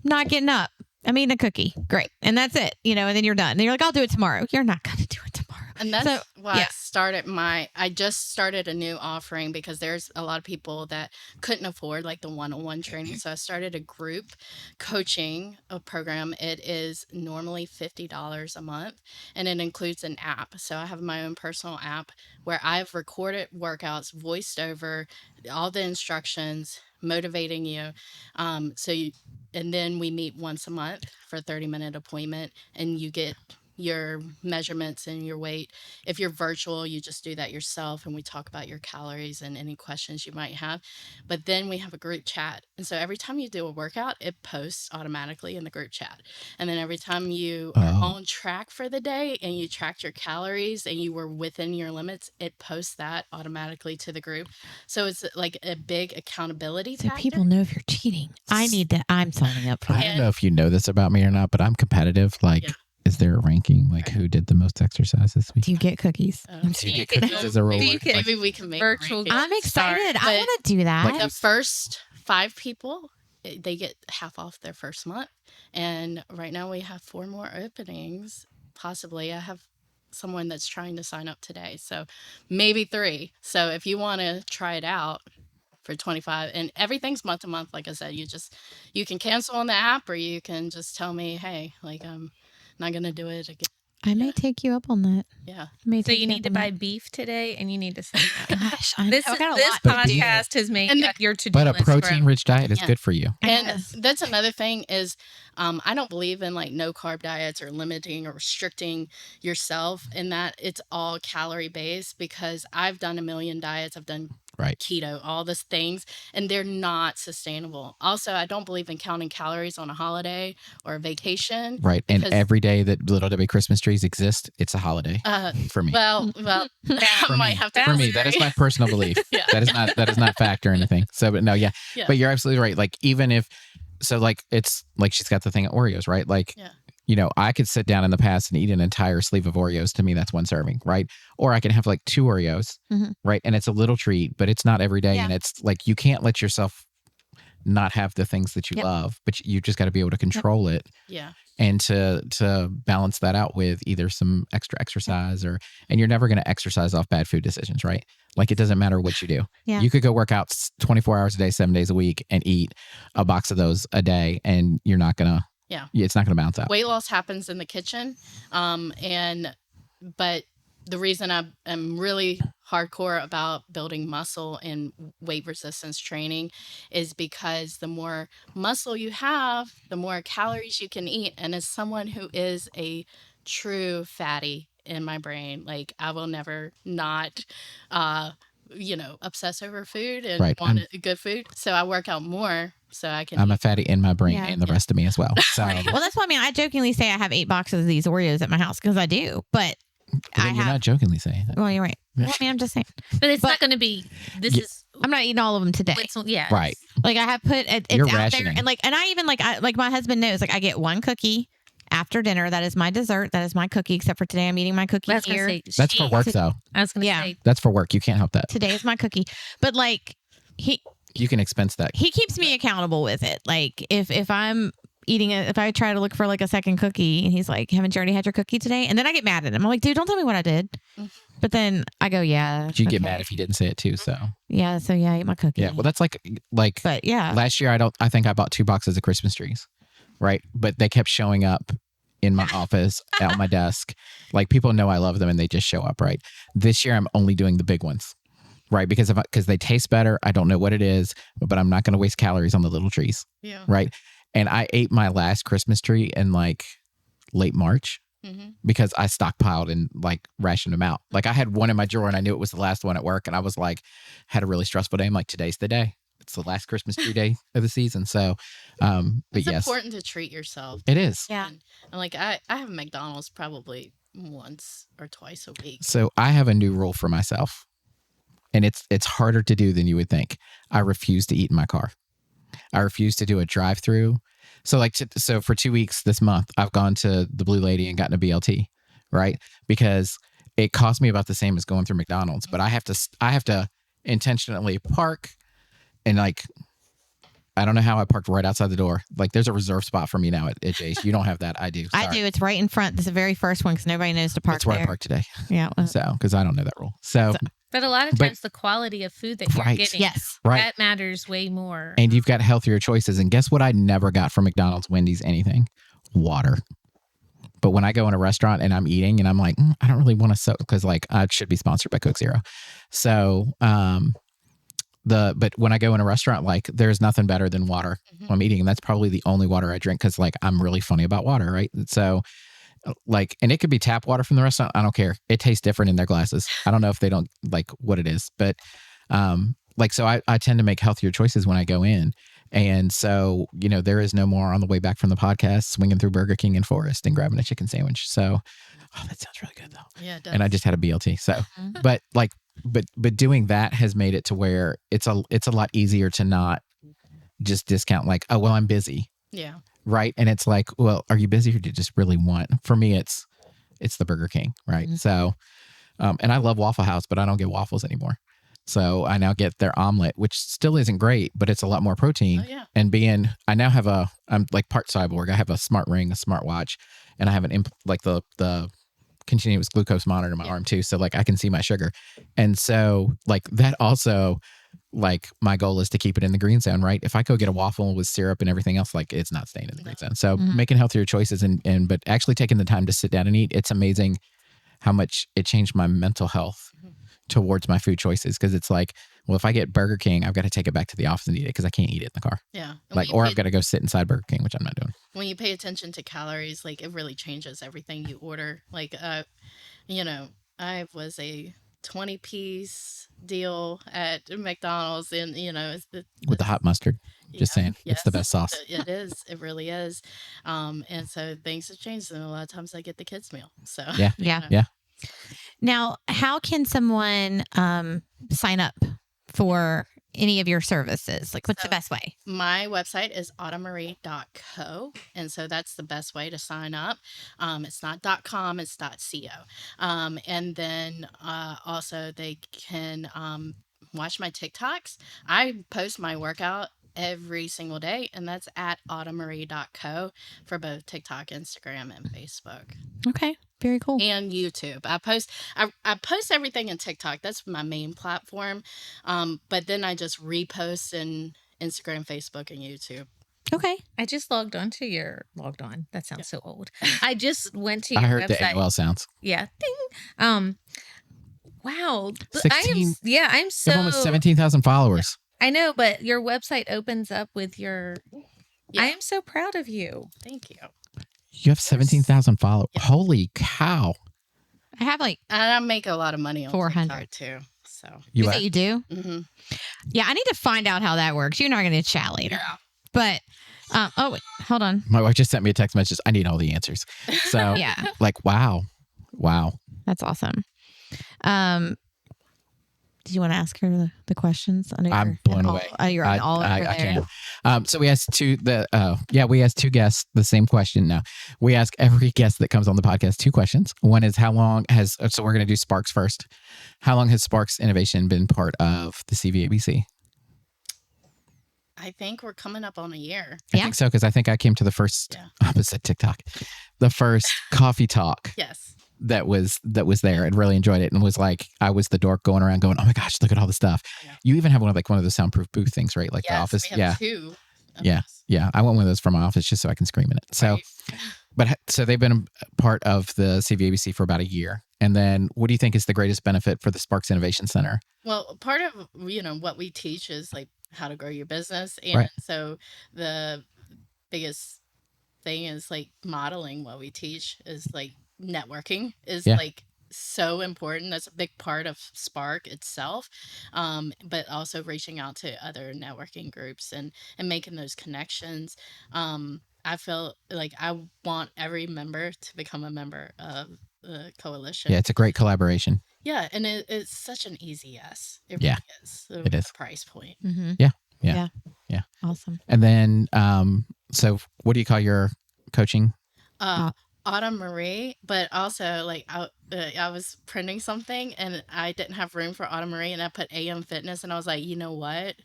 Not getting up. I'm eating a cookie. Great. And that's it. And then you're done. And you're like, I'll do it tomorrow. You're not going to do it tomorrow. And that's So, why yeah. I just started a new offering because there's a lot of people that couldn't afford like the one-on-one training. So I started a group coaching program. It is normally $50 a month and it includes an app. So I have my own personal app where I've recorded workouts, voiced over all the instructions, motivating you. And then we meet once a month for a 30-minute appointment and you get your measurements and your weight. If you're virtual, you just do that yourself and we talk about your calories and any questions you might have. But then we have a group chat. And so every time you do a workout, it posts automatically in the group chat. And then every time you are on track for the day and you tracked your calories and you were within your limits, it posts that automatically to the group. So it's like a big accountability So tactic. people know if you're cheating. I'm signing up for I that. don't know if you know this about me or not, but I'm competitive. Like, Yeah. is there a ranking? Like, who did the most exercise this week? Do you get cookies? Do you get cookies as a reward? Like, Maybe we can make a virtual ranking. I'm excited. I But- want to do that. Like- The first 5 people, they get half off their first month. And right now we have 4 more openings. Possibly. I have someone that's trying to sign up today. So maybe 3. So if you want to try it out for 25 and everything's month to month, like I said, you can cancel on the app or you can just tell me, hey, like I'm not going to do it again. I may take you up on that. Yeah. So you need to buy beef today, and you need to sign up. Gosh, I This know. I got a this lot to do. podcast has made And the- your to-do but a list protein-rich diet is Yeah. good for you. And Yes. that's another thing is I don't believe in like no carb diets or limiting or restricting yourself in that it's all calorie based because I've done a million diets. I've done Right. keto, all these things, and they're not sustainable. Also, I don't believe in counting calories on a holiday or a vacation. Right. And Because- every day that Little Debbie Christmas trees exist, it's a holiday for me. Well, I For might me. have to For me, that is my personal belief. Yeah. That is not fact or anything. So, but no, yeah. Yeah. But you're absolutely right. Like, even if, so like, it's like she's got the thing of Oreos, right? Like, Yeah. you know, I could sit down in the past and eat an entire sleeve of Oreos. To me, that's one serving, right? Or I can have like 2 Oreos, Mhm. right? And it's a little treat, but it's not every day. Yeah. And it's like, you can't let yourself not have the things that you Yep. love, but you just got to be able to control it Yeah. and to balance that out with either some extra exercise and you're never going to exercise off bad food decisions, right? Like, it doesn't matter what you do. Yeah. You could go work out 24 hours a day, 7 days a week and eat a box of those a day and you're not going to, it's not going to bounce out. Weight loss happens in the kitchen. But the reason I'm really hardcore about building muscle and weight resistance training is because the more muscle you have, the more calories you can eat. And as someone who is a true fatty in my brain, like I will never not, obsess over food and Right. want good food. So I work out more so I can I'm a fatty in my brain Yeah. and the rest of me as well. So Well, that's why I jokingly say I have 8 boxes of these Oreos at my house because I do. But but then I you're have. not jokingly saying that. Well, you're right. Well, I'm just saying. But it's But- not going to be. This Yeah. is. I'm not eating all of them today. Yeah. Right. Like I have put it's You're out rationing. there, and I even like my husband knows. Like I get 1 cookie after dinner. That is my dessert. That is my cookie. Except for today, I'm eating my cookie I was going here. to say. That's for work though. I was going to Yeah. say. That's for work. You can't help that. Today is my cookie. But like he You can expense that. keeps me accountable with it. Like if I'm eating it, if I try to look for like a second cookie, and he's like, "Haven't you already had your cookie today?" And then I get mad at him. I'm like, "Dude, don't tell me what I did." But then I go, "Yeah." You get okay. mad if he didn't say it too. So Yeah. So yeah, I ate my cookie. yeah. Well, that's like But yeah. last year. I think I bought 2 boxes of Christmas trees, right? But they kept showing up in my office, at my desk. Like, people know I love them and they just show up, right? This year I'm only doing the big ones, right? Because they taste better. I don't know what it is, but I'm not going to waste calories on the little trees, Yeah. right? And I ate my last Christmas tree in like late March Mm-hmm. because I stockpiled and like rationed them out. Like, I had one in my drawer and I knew it was the last one at work, and I was like, had a really stressful day. I'm like, today's the day. It's the last Christmas tree day of the season. So, but It's yes, important to treat yourself. it is. Yeah. And like I have McDonald's probably once or twice a week. So I have a new rule for myself, and it's harder to do than you would think. I refuse to eat in my car. I refuse to do a drive-through. So so for 2 weeks this month, I've gone to the Blue Lady and gotten a BLT, right? Because it costs me about the same as going through McDonald's, but I have to intentionally park and like I don't know how I parked right outside the door. Like there's a reserve spot for me now at Jace. You don't have that. I do. I Sorry. do. It's right in front. This is the very first one because nobody knows to park That's where there. I parked today. Yeah. well, So, because I don't know that rule. So, But a lot of But- times the quality of food that you're Right. getting, yes. right. that matters way more. And you've got healthier choices. And guess what? I never got from McDonald's, Wendy's, anything? Water. But when I go in a restaurant and I'm eating and I'm like, I don't really want to soak because like I should be sponsored by Coke Zero. So, but when I go in a restaurant, like there's nothing better than water when I'm eating. And that's probably the only water I drink because like I'm really funny about water. Right. So, like, and it could be tap water from the restaurant. I don't care. It tastes different in their glasses. I don't know if they don't like what it is, but like, so I tend to make healthier choices when I go in. And so, you know, there is no more on the way back from the podcast, swinging through Burger King and Forest and grabbing a chicken sandwich. So, that sounds really good though. Yeah, it does. And I just had a BLT. So, but like, but doing that has made it to where it's a lot easier to not just discount like, oh, well, I'm busy. Yeah. Right. And it's like, well, are you busy or do you just really want? For me, it's the Burger King. Right. So, and I love Waffle House, but I don't get waffles anymore. So I now get their omelet, which still isn't great, but it's a lot more protein. Oh, yeah. And I now have I'm like part cyborg. I have a smart ring, a smart watch, and I have the continuous glucose monitor in my arm too. So like I can see my sugar. And so like that also, like my goal is to keep it in the green zone, right? If I go get a waffle with syrup and everything else, like it's not staying in the green zone. So making healthier choices but actually taking the time to sit down and eat, it's amazing how much it changed my mental health towards my food choices. Cause it's like, well, if I get Burger King, I've got to take it back to the office and eat it because I can't eat it in the car. Yeah. And Like, or I've got to go sit inside Burger King, which I'm not doing. when you pay attention to calories, like it really changes everything you order. Like, you know, I was a 20-piece deal at McDonald's, and you know, it's With the hot mustard. Just saying. It's the yes, best sauce. It is. It really is. And so things have changed, and a lot of times I get the kids' meal. So Yeah. Yeah. Yeah. Now, how can someone sign up for any of your services? Like, what's the best way? my website is autumnmarie.co, and so that's the best way to sign up. It's not .com, it's .co. And then also they can watch my TikToks. I post my workout every single day, and that's at autumnmarie.co for both TikTok, Instagram, and Facebook, Okay. Very cool. and YouTube. I post everything in TikTok. That's my main platform. But then I just repost in Instagram, Facebook, and YouTube. Okay. I just logged on. That sounds so old. I just went to your I heard website. the AOL sounds. Yeah. Ding. Wow. 16 I'm so. You have almost 17,000 followers. I know, but your website opens up with your. Yeah. I am so proud of you. Thank you. You have 17,000 followers. Holy cow. I have like, And I make a lot of money on 400 TikTok too. So, you what? say you do? hmm Yeah. I need to find out how that works. You and I are going to chat later. But, oh, wait, hold on. My wife just sent me a text message. I need all the answers. So, Yeah. like, wow. That's awesome. Do you want to ask her the questions? I know I'm you're blown all- away. You're all over I there. can't. So we asked we asked two guests the same question. Now we ask every guest that comes on the podcast two questions. One is so we're going to do Sparks first. How long has Sparks Innovation been part of the CVABC? I think we're coming up on a year. I Yeah. think so because I think I came to the first Yeah. opposite TikTok, the first coffee talk Yes. that was there and really enjoyed it and was like I was the dork going around going, oh my gosh, look at all the stuff. Yeah. You even have one of those soundproof booth things, right? Like the Yes, office. we have two. of Yeah. those. Yeah, I want one of those for my office just so I can scream in it. So, Right. so they've been a part of the CVABC for about a year. And then what do you think is the greatest benefit for the Sparks Innovation Center? Well, part of what we teach is like how to grow your business, and Right. so the biggest thing is like modeling what we teach is like networking is Yeah. like so important. That's a big part of Spark itself, but also reaching out to other networking groups and making those connections. I feel like I want every member to become a member of the coalition. Yeah, it's a great collaboration. Yeah, and it's such an easy yes. It Yeah, really is. it is. Price point. Mm-hmm. Yeah. Awesome. And then, so what do you call your coaching? Autumn Marie, but also like I was printing something and I didn't have room for Autumn Marie, and I put AM Fitness, and I was like, you know what?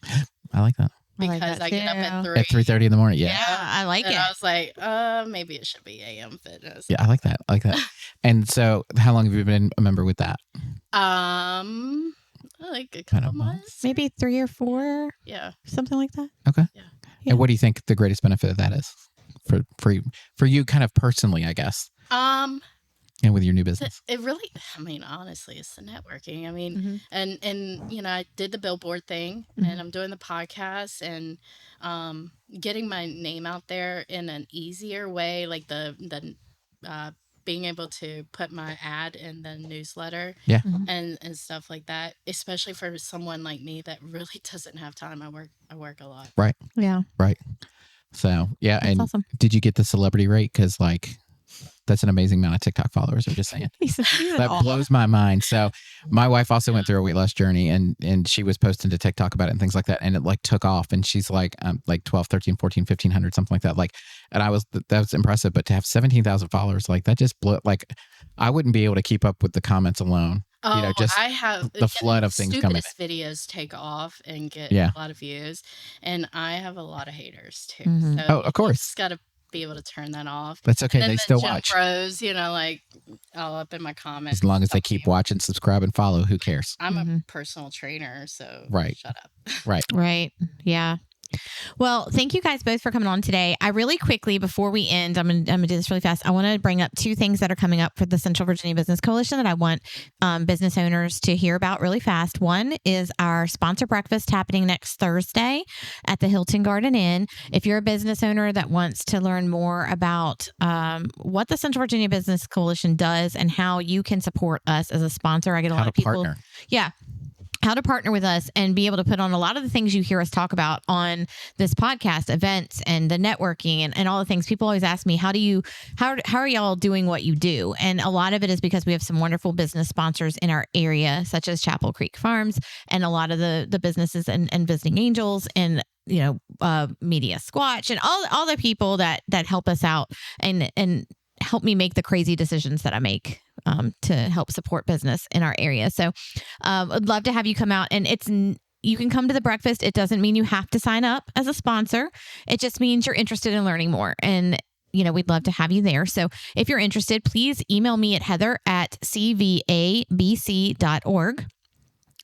I like that. I like because that I get up at too. 3. At 3:30 in the morning. Yeah. Yeah, I like And it. I was like, maybe it should be AM Fitness. Yeah, I like that. I like that. And so, how long have you been a member with that? Like a Kind couple of months. Maybe 3 or 4, Yeah. something like that. Okay. Yeah. Yeah. And what do you think the greatest benefit of that is for you, kind of personally, I guess, and with your new business? It really, I mean, honestly, it's the networking. I mean, Mm-hmm. and I did the billboard thing, and I'm doing the podcast, and getting my name out there in an easier way, like the being able to put my ad in the newsletter, Yeah. and stuff like that, especially for someone like me that really doesn't have time. I work a lot. Yeah, Right. So, yeah. that's And awesome. did you get the celebrity rate? Because, like, that's an amazing amount of TikTok followers. I'm just saying. He's an That awe. blows my mind. So my wife also went through a weight loss journey, and she was posting to TikTok about it and things like that. And it like took off, and she's like 12, 13, 14, 1,500, something like that. Like, and that was impressive, but to have 17,000 followers, like that just blew, like I wouldn't be able to keep up with the comments alone. Oh, just I have the flood of things coming in. Stupidest videos take off and get Yeah. a lot of views, and I have a lot of haters too. Mhm. So Oh, of course. just got to be able to turn that off. That's okay. And then They the still gym watch. Bros, like all up in my comments. As long as they stuff. keep watching, subscribe, and follow, who cares? I'm a Mhm. personal trainer, so Right. shut up. Right. Right. Yeah. Well, thank you guys both for coming on today. I really quickly, before we end, I'm gonna do this really fast. I want to bring up 2 things that are coming up for the Central Virginia Business Coalition that I want business owners to hear about really fast. One is our sponsor breakfast happening next Thursday at the Hilton Garden Inn. If you're a business owner that wants to learn more about what the Central Virginia Business Coalition does and how you can support us as a sponsor, I get a How lot to of people. partner. Yeah. How to partner with us and be able to put on a lot of the things you hear us talk about on this podcast, events and the networking and all the things. People always ask me, how are y'all doing what you do? And a lot of it is because we have some wonderful business sponsors in our area, such as Chapel Creek Farms and a lot of the businesses and Visiting Angels and Media Squatch and all the people that help us out and help me make the crazy decisions that I make to help support business in our area. So I'd love to have you come out, and you can come to the breakfast. It doesn't mean you have to sign up as a sponsor. It just means you're interested in learning more. And we'd love to have you there. So if you're interested, please email me at heather@cvabc.org.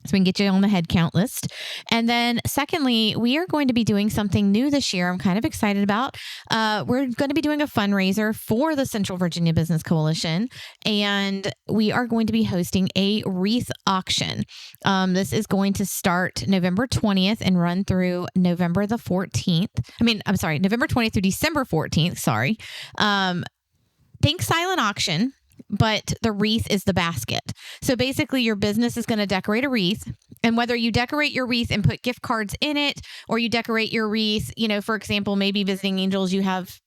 So we can get you on the head count list. And then secondly, we are going to be doing something new this year I'm kind of excited about. We're going to be doing a fundraiser for the Central Virginia Business Coalition, and we are going to be hosting a wreath auction. This is going to start November 20th and run through November the 14th. November 20th through December 14th. Sorry. Think silent auction, but the wreath is the basket. So basically your business is going to decorate a wreath, and whether you decorate your wreath and put gift cards in it, or you decorate your wreath, for example, maybe Visiting Angels, you have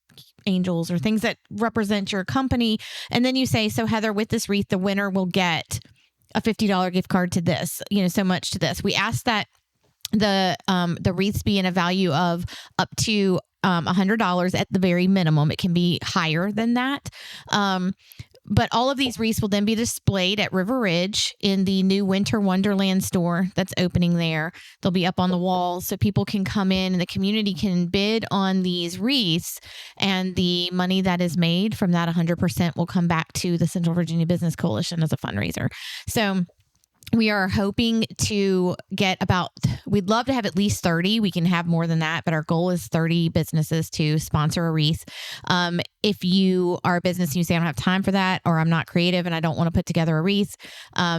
angels or things that represent your company. And then you say, so Heather, with this wreath, the winner will get a $50 gift card to this, so much to this. We ask that the wreaths be in a value of up to $100 at the very minimum. It can be higher than that. But all of these wreaths will then be displayed at River Ridge in the new Winter Wonderland store that's opening there. They'll be up on the walls so people can come in and the community can bid on these wreaths. And the money that is made from that 100% will come back to the Central Virginia Business Coalition as a fundraiser. So we are hoping to get we'd love to have at least 30. We can have more than that, but our goal is 30 businesses to sponsor a wreath. If you are a business and you say, I don't have time for that, or I'm not creative and I don't want to put together a wreath,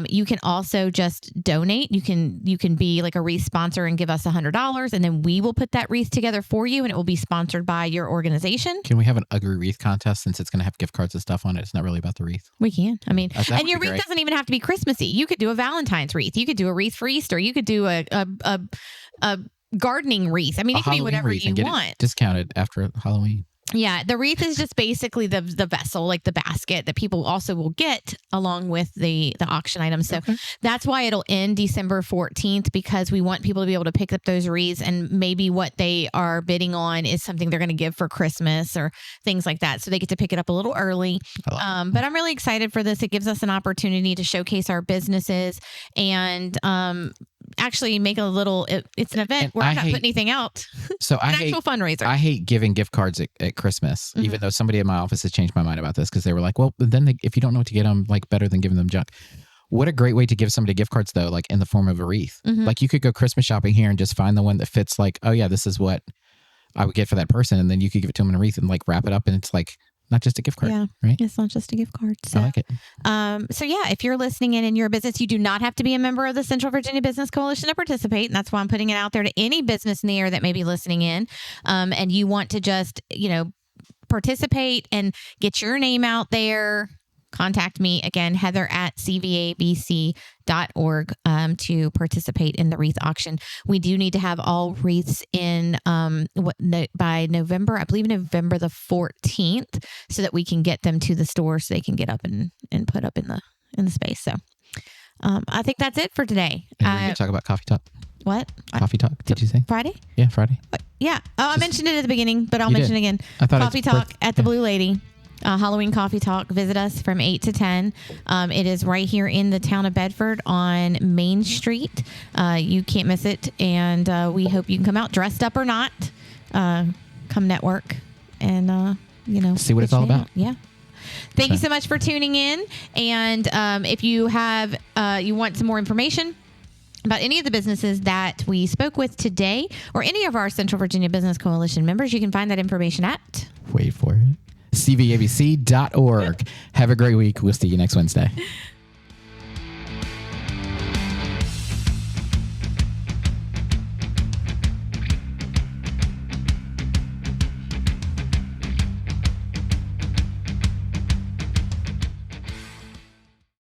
you can also just donate. You can be like a wreath sponsor and give us $100, and then we will put that wreath together for you, and it will be sponsored by your organization. Can we have an ugly wreath contest since it's going to have gift cards and stuff on it? It's not really about the wreath. We can. That would And your be wreath great. doesn't even have to be Christmassy. You could do a Valentine's wreath. You could do a wreath for Easter. You could do a gardening wreath. It could be Halloween whatever wreath you and get want. it discounted after Halloween. Yeah, the wreath is just basically the vessel, like the basket that people also will get along with the auction items. So that's why it'll end December 14th, because we want people to be able to pick up those wreaths, and maybe what they are bidding on is something they're going to give for Christmas or things like that. So they get to pick it up a little early. But I'm really excited for this. It gives us an opportunity to showcase our businesses and actually make a little. It's an event And where I'm I not hate- putting anything out. So An actual fundraiser. I hate giving gift cards at Christmas, Mhm. even though somebody in my office has changed my mind about this because they were like, well, then if you don't know what to get them, like better than giving them junk. What a great way to give somebody gift cards though, like in the form of a wreath. Mhm. Like you could go Christmas shopping here and just find the one that fits like, oh yeah, this is what I would get for that person. And then you could give it to them in a wreath and like wrap it up. And it's like, not just a gift card, Yeah. right? It's not just a gift card. So. I like it. So yeah, if you're listening in your business, you do not have to be a member of the Central Virginia Business Coalition to participate. And that's why I'm putting it out there to any business in the area that may be listening in. And you want to just, participate and get your name out there. Contact me again, Heather at cvabc.org to participate in the wreath auction. We do need to have all wreaths in by November, I believe November the 14th, so that we can get them to the store so they can get up and put up in the space. So I think that's it for today. And we're going to talk about coffee talk. What? Coffee talk, did you say? Friday? Yeah, Friday. Yeah. Oh, I mentioned it at the beginning, but I'll You mention did. it again. I thought Coffee it's Talk at the yeah. Blue Lady. Halloween Coffee Talk. Visit us from 8 to 10. It is right here in the town of Bedford on Main Street. You can't miss it. And we hope you can come out dressed up or not. Come network and, See what it's all about. Yeah. Thank you so much for tuning in. And if you have, you want some more information about any of the businesses that we spoke with today or any of our Central Virginia Business Coalition members, you can find that information at Wait for it. cvabc.org. Have a great week. We'll see you next Wednesday.